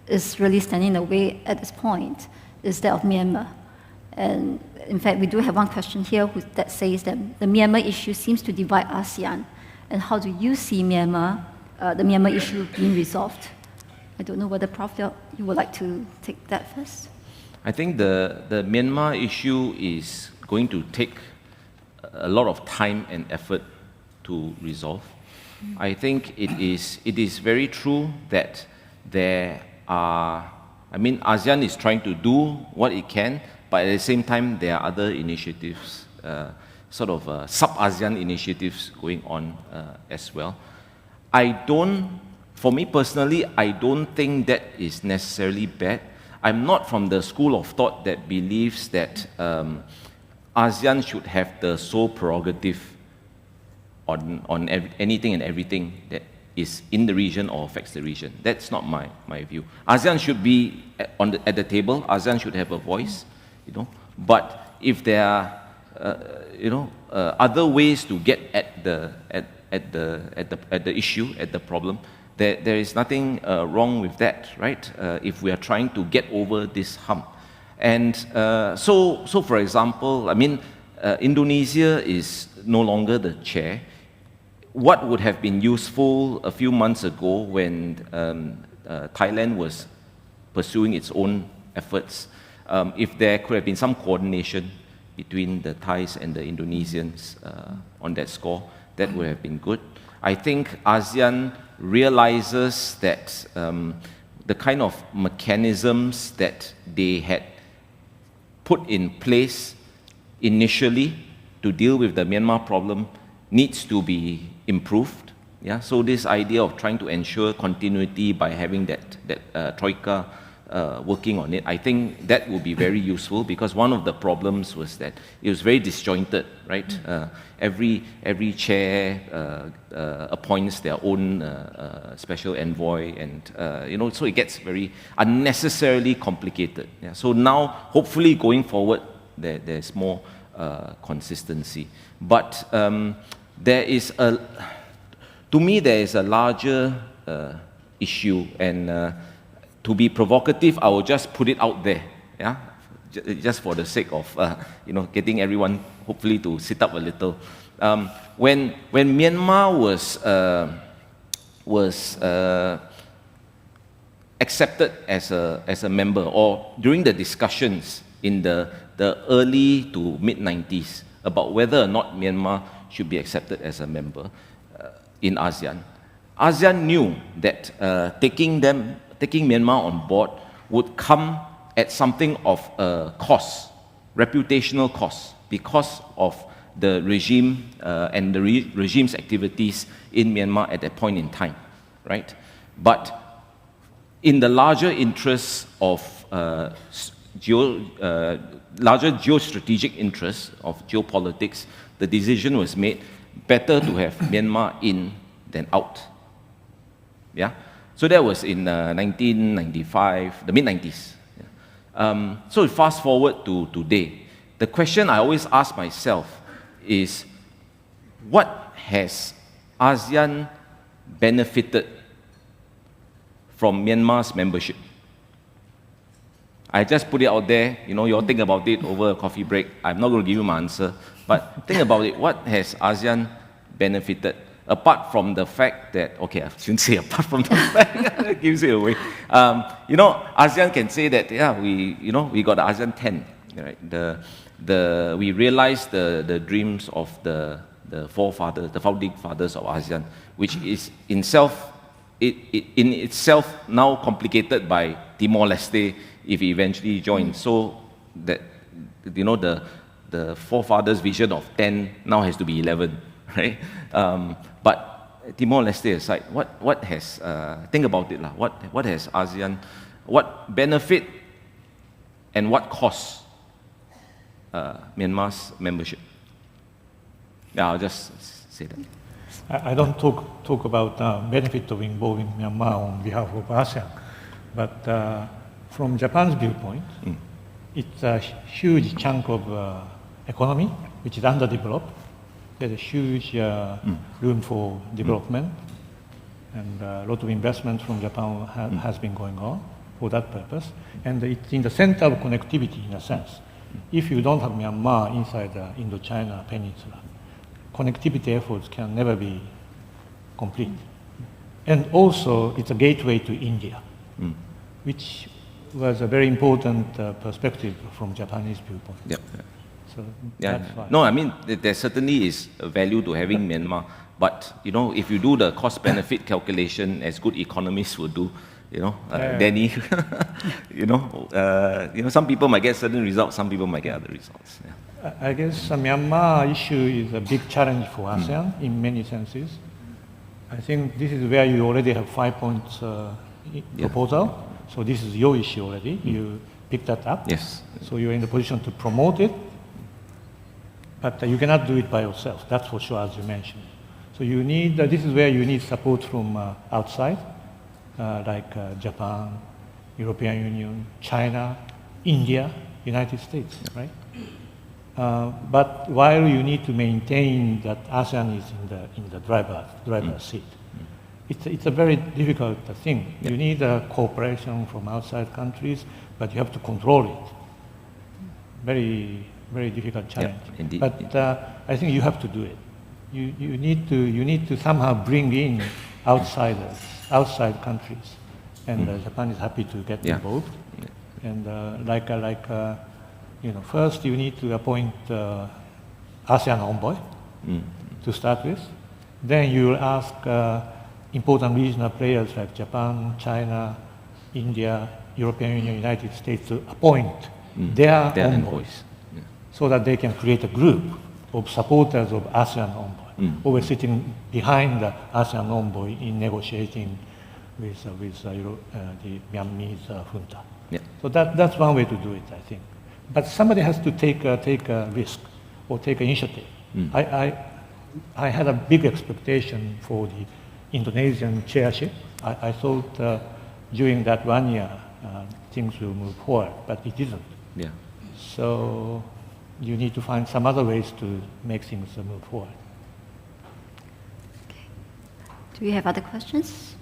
is really standing in the way at this point is that of Myanmar. And in fact, we do have one question here that says that the Myanmar issue seems to divide ASEAN. And how do you see Myanmar, the Myanmar issue being resolved? I don't know whether Prof, you would like to take that first. I think the Myanmar issue is going to take a lot of time and effort to resolve. I think it is very true that ASEAN is trying to do what it can, but at the same time, there are other initiatives, sub-ASEAN initiatives going on as well. For me personally, I don't think that is necessarily bad. I'm not from the school of thought that believes that ASEAN should have the sole prerogative on anything and everything that is in the region or affects the region. That's not my view. ASEAN should be at the table. ASEAN should have a voice, But if there are, other ways to get at the issue, at the problem, there is nothing wrong with that, right? If we are trying to get over this hump. And so for example, Indonesia is no longer the chair. What would have been useful a few months ago when Thailand was pursuing its own efforts, if there could have been some coordination between the Thais and the Indonesians on that score, that would have been good. I think ASEAN realizes that the kind of mechanisms that they had put in place initially to deal with the Myanmar problem needs to be improved. Yeah? So this idea of trying to ensure continuity by having that troika working on it, I think that will be very useful, because one of the problems was that it was very disjointed, right? Every chair appoints their own special envoy, and so it gets very unnecessarily complicated. Yeah? So now, hopefully, going forward, there's more consistency. But to me, there is a larger issue, and to be provocative, I will just put it out there, yeah, just for the sake of getting everyone hopefully to sit up a little. When Myanmar was accepted as a member, or during the discussions in the early to mid-90s about whether or not Myanmar should be accepted as a member in ASEAN, ASEAN knew that taking Myanmar on board would come at something of a cost, reputational cost, because of the regime and the regime's activities in Myanmar at that point in time, right? But in the larger interests of larger geostrategic interests of geopolitics, the decision was made better to have Myanmar in than out. Yeah? So that was in 1995, the mid-90s. Yeah. So fast forward to today. The question I always ask myself is, what has ASEAN benefited from Myanmar's membership? I just put it out there, you all think about it over a coffee break. I'm not going to give you my answer, but think about it. What has ASEAN benefited? Apart from the fact that, okay, I shouldn't say apart from the fact, it gives it away. ASEAN can say that, yeah, we got the ASEAN 10, right? We realized the dreams of the forefathers, the founding fathers of ASEAN, which is in itself now complicated by Timor-Leste if it eventually joins. So that, you know, the forefathers' vision of 10 now has to be 11, right? But Timor-Leste aside, what has, think about it, what has ASEAN, what benefit and what costs Myanmar's membership? Yeah, I'll just say that. I don't talk about benefit of involving Myanmar on behalf of ASEAN, but from Japan's viewpoint, it's a huge chunk of economy which is underdeveloped. There's a huge room for development, and a lot of investment from Japan has been going on for that purpose. And it's in the center of connectivity in a sense. If you don't have Myanmar inside the Indochina Peninsula, connectivity efforts can never be complete. And also, it's a gateway to India, which was a very important perspective from Japanese viewpoint. Yep. So Yeah. that's why. No, I mean, there certainly is a value to having Myanmar, but, you know, if you do the cost-benefit calculation as good economists would do, you know, Danny, you know, some people might get certain results, some people might get other results. Yeah. I guess the Myanmar issue is a big challenge for ASEAN in many senses. I think this is where you already have 5 points proposal. So this is your issue already. You picked that up. Yes. So you're in the position to promote it, but you cannot do it by yourself. That's for sure, as you mentioned. So you need. This is where you need support from outside, like Japan, European Union, China, India, United States, right? But while you need to maintain that ASEAN is in the driver's seat, it's a very difficult thing. You need cooperation from outside countries, but you have to control it. Very, very difficult challenge. Indeed. But I think you have to do it. You need to somehow bring in outsiders, outside countries, and Japan is happy to get involved. And first you need to appoint ASEAN envoy to start with. Then you will ask important regional players like Japan, China, India, European Union, United States to appoint their envoys, so that they can create a group of supporters of ASEAN envoy, always sitting behind the ASEAN envoy in negotiating with the Myanmarese junta. Yeah. So that's one way to do it, I think. But somebody has to take a risk or take an initiative. I had a big expectation for the Indonesian chairship. I thought during that 1 year things will move forward, but it didn't. Yeah. So you need to find some other ways to make things move forward. Okay. Do we have other questions?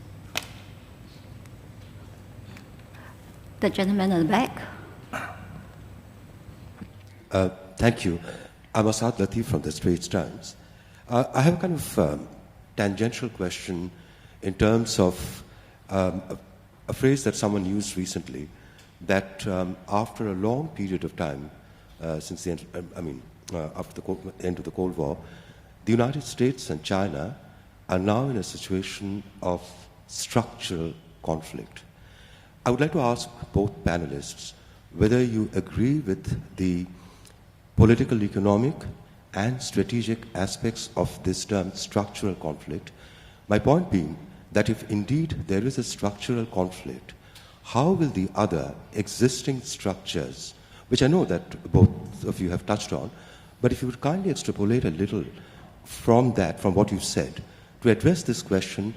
The gentleman in the back. Thank you. I'm Asad Latif from the Straits Times. I have a kind of tangential question in terms of a phrase that someone used recently, that after a long period of time, since the end, after the end of the Cold War, the United States and China are now in a situation of structural conflict. I would like to ask both panelists whether you agree with the political, economic, and strategic aspects of this term structural conflict. My point being that if indeed there is a structural conflict, how will the other existing structures, which I know that both of you have touched on, but if you would kindly extrapolate a little from that, from what you've said, to address this question,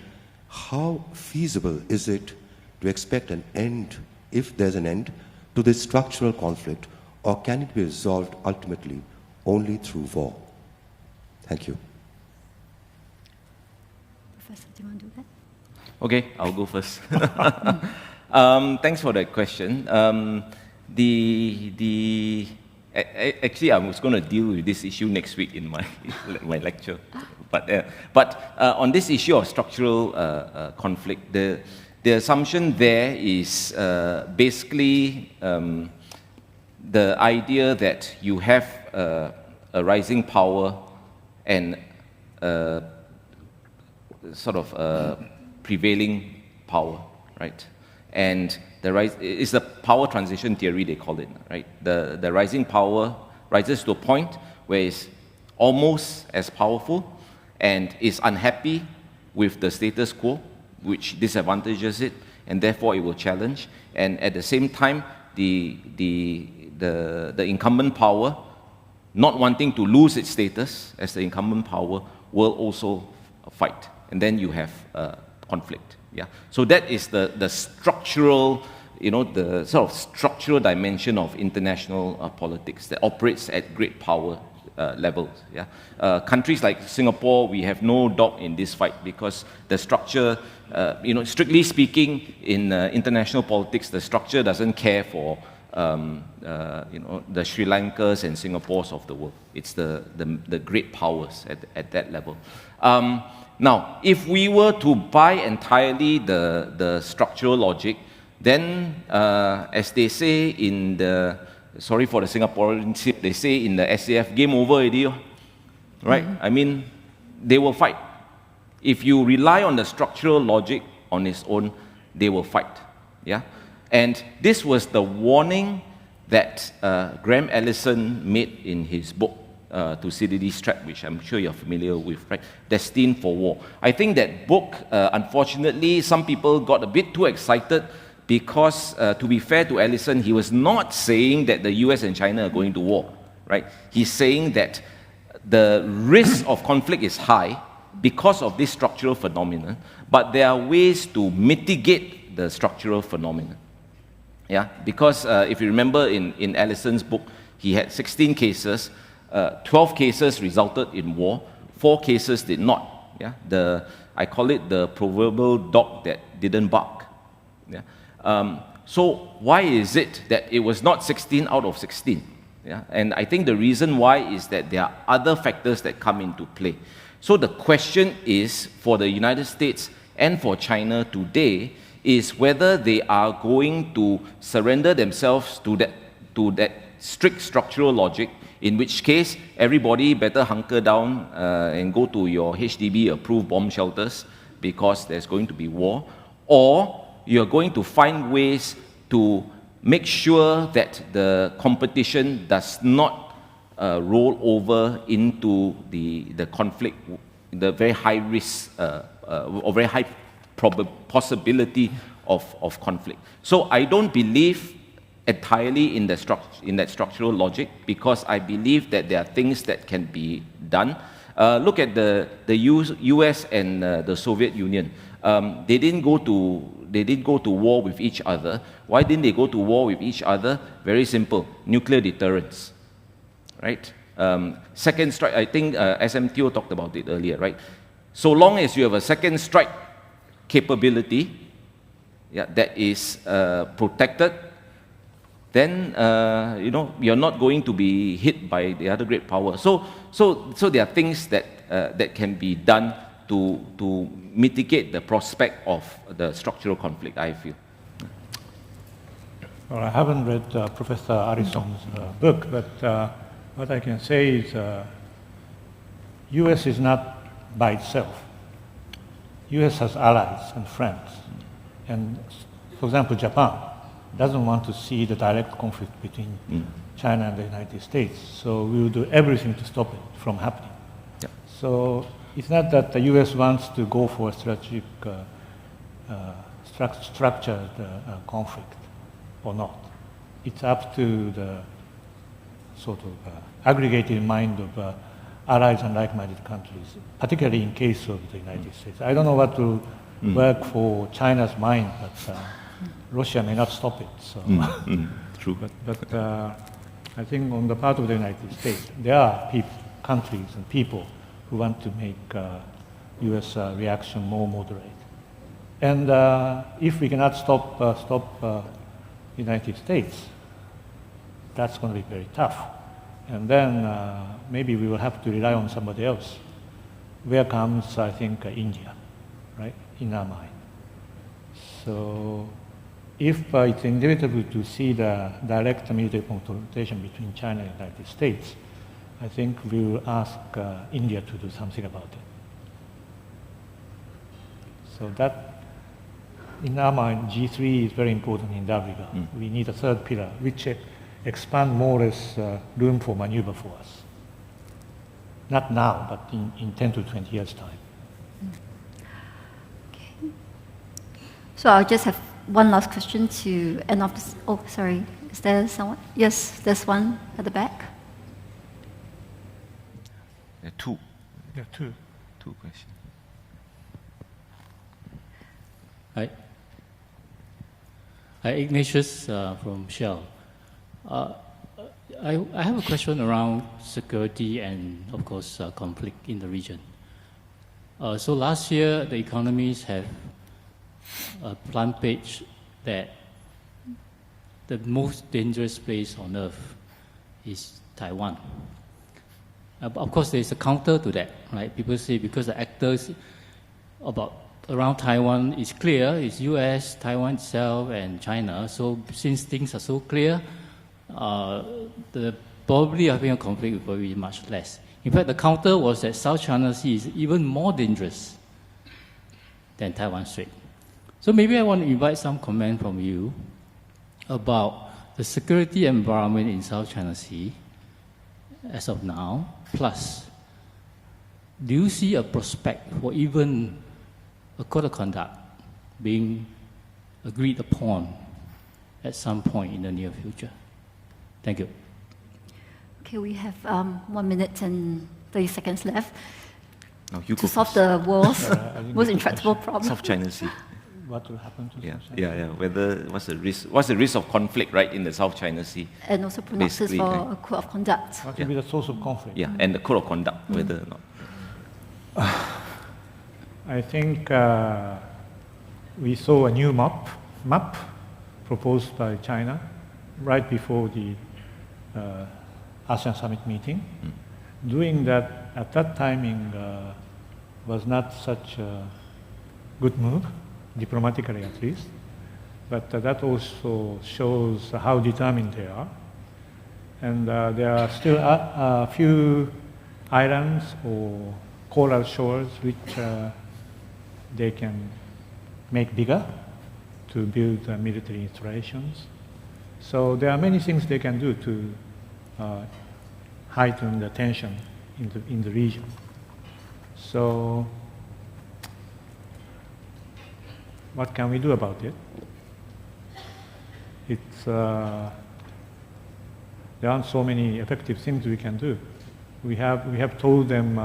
how feasible is it to expect an end, if there's an end, to this structural conflict, or can it be resolved ultimately only through war? Thank you. Professor, do you want to do that? Okay, I'll go first. Thanks for that question. Actually, I was going to deal with this issue next week in my lecture. But on this issue of structural conflict, the assumption there is basically the idea that you have a rising power and sort of a prevailing power, right? And it's the power transition theory, they call it, right? The rising power rises to a point where it's almost as powerful and is unhappy with the status quo, which disadvantages it, and therefore it will challenge. And at the same time, the incumbent power, not wanting to lose its status as the incumbent power, will also fight. And then you have conflict. Yeah. So that is the structural, the sort of structural dimension of international politics that operates at great power levels. Yeah. Countries like Singapore, we have no dog in this fight because the structure, strictly speaking, in international politics, the structure doesn't care for the Sri Lankas and Singapores of the world. It's the great powers at that level. Now, if we were to buy entirely the structural logic, then, as they say in sorry for the Singaporeans, they say in the SAF, game over already, right? Mm-hmm. I mean, they will fight. If you rely on the structural logic on its own, they will fight. Yeah. And this was the warning that Graham Allison made in his book, Thucydides' Trap, which I'm sure you're familiar with, right? Destined for War. I think that book, unfortunately, some people got a bit too excited because, to be fair to Allison, he was not saying that the US and China are going to war, right? He's saying that the risk of conflict is high because of this structural phenomenon, but there are ways to mitigate the structural phenomenon. Yeah, because if you remember in Allison's book, he had 16 cases, 12 cases resulted in war, 4 cases did not. Yeah, I call it the proverbial dog that didn't bark. Yeah. So why is it that it was not 16 out of 16? Yeah, and I think the reason why is that there are other factors that come into play. So the question is for the United States and for China today is whether they are going to surrender themselves to that strict structural logic, in which case everybody better hunker down and go to your HDB-approved bomb shelters because there's going to be war, or you're going to find ways to make sure that the competition does not roll over into the conflict, the very high risk or very high possibility of conflict. So I don't believe entirely in that structural logic because I believe that there are things that can be done. Look at the US and the Soviet Union. They didn't go to war with each other. Why didn't they go to war with each other? Very simple: nuclear deterrence, right? Second strike. I think SMTO talked about it earlier, right? So long as you have a second strike capability, yeah, that is protected, then you're not going to be hit by the other great power. So there are things that can be done to mitigate the prospect of the structural conflict, I feel. Well, I haven't read Professor Arison's book, but what I can say is U.S. is not by itself. U.S. has allies and friends. And, for example, Japan doesn't want to see the direct conflict between China and the United States. So we will do everything to stop it from happening. Yeah. So it's not that the U.S. wants to go for a strategic, structured conflict or not. It's up to the sort of aggregated mind of allies and like-minded countries, particularly in case of the United States. I don't know what will work for China's mind, but Russia may not stop it. So. True. But I think on the part of the United States, there are countries and people who want to make U.S. Reaction more moderate. And if we cannot stop United States, that's going to be very tough. And then maybe we will have to rely on somebody else. Where comes, I think, India, right, in our mind. So if it's inevitable to see the direct military confrontation between China and the United States, I think we will ask India to do something about it. So that, in our mind, G3 is very important in that regard. We need a third pillar, which expand more or less room for maneuver for us. Not now, but in 10 to 20 years' time. Okay. So I'll just have one last question to end off this. Oh, sorry. Is there someone? Yes, there's one at the back. There are two. Yeah, two. Two questions. Hi. Hi, Ignatius from Shell. I have a question around security and, of course, conflict in the region. So last year, the economists have a plan page that the most dangerous place on earth is Taiwan. Of course, there's a counter to that, right? People say because the actors around Taiwan is clear, it's US, Taiwan itself, and China. So since things are so clear, the probability of having a conflict will be much less. In fact, the counter was that South China Sea is even more dangerous than Taiwan Strait. So maybe I want to invite some comment from you about the security environment in South China Sea as of now, plus do you see a prospect for even a code of conduct being agreed upon at some point in the near future? Thank you. Okay, we have 1 minute and 30 seconds left No, you to go solve first. the world's I didn't most get the intractable question. problem. South China Sea. What will happen to Yeah, South China? yeah. What's the risk of conflict, right, in the South China Sea? And also pronounces Basically, for right. a code of conduct. What will be the source of conflict? Yeah, and the code of conduct, whether or not. I think we saw a new map proposed by China right before the ASEAN summit meeting. Doing that at that timing was not such a good move, diplomatically at least, but that also shows how determined they are. And there are still a few islands or coral shores which they can make bigger to build military installations. So there are many things they can do to heighten the tension in the region. So what can we do about it? It's there aren't so many effective things we can do. We have told them.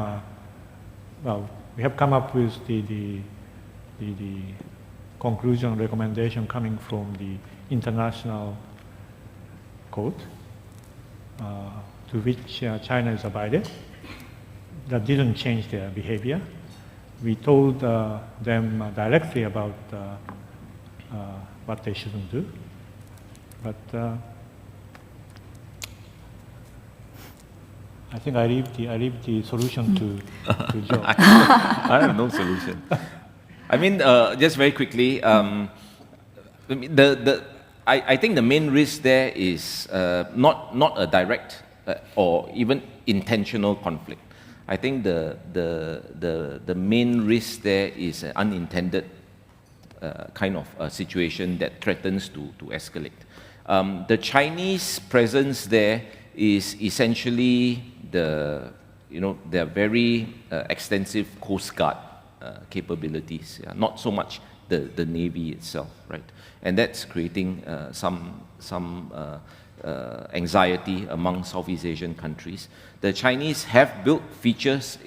Well, we have come up with the conclusion recommendation coming from the international code to which China is abided. That didn't change their behavior. We told them directly about what they shouldn't do, but I think I leave the solution to Joe. I have no solution. I mean, just very quickly, I think the main risk there is not a direct or even intentional conflict. I think the main risk there is an unintended kind of situation that threatens to escalate. The Chinese presence there is essentially their very extensive Coast Guard capabilities, not so much the Navy itself, right? And that's creating some anxiety among Southeast Asian countries. The Chinese have built features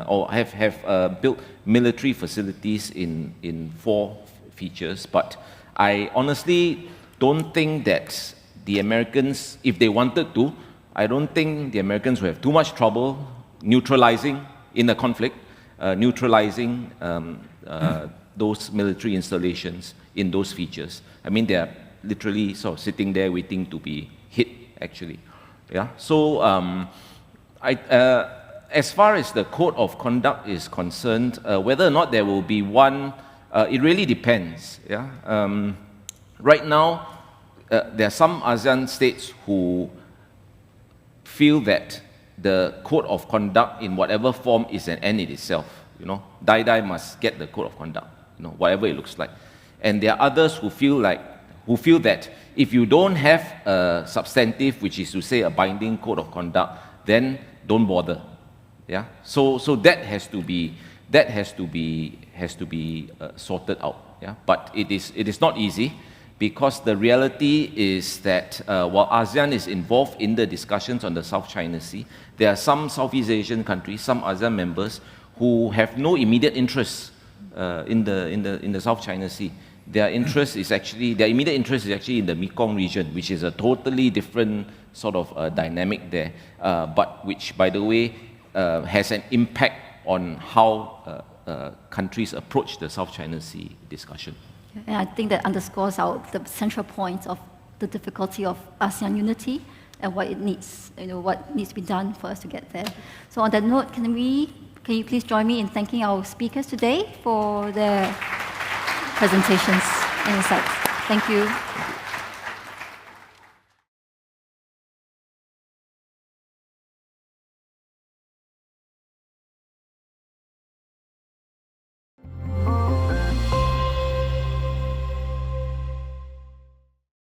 or have built military facilities in 4 features, but I honestly don't think that the Americans, if they wanted to, I don't think the Americans will have too much trouble neutralizing in a conflict, neutralizing those military installations in those features. I mean, they are literally sort of sitting there waiting to be hit, actually. Yeah. So, as far as the code of conduct is concerned, whether or not there will be one, it really depends. Yeah. Right now, there are some ASEAN states who feel that the code of conduct in whatever form is an end in itself. You know, Die must get the code of conduct, you know, whatever it looks like. And there are others who feel that if you don't have a substantive, which is to say a binding code of conduct, then don't bother. Yeah. So that has to be sorted out. Yeah. But it is not easy, because the reality is that while ASEAN is involved in the discussions on the South China Sea, there are some Southeast Asian countries, some ASEAN members, who have no immediate interest in the South China Sea. Their immediate interest is actually in the Mekong region, which is a totally different sort of dynamic there, but which, by the way, has an impact on how countries approach the South China Sea discussion. And I think that underscores the central point of the difficulty of ASEAN unity and what it needs, what needs to be done for us to get there. So on that note, can you please join me in thanking our speakers today for their presentations and insights. Thank you.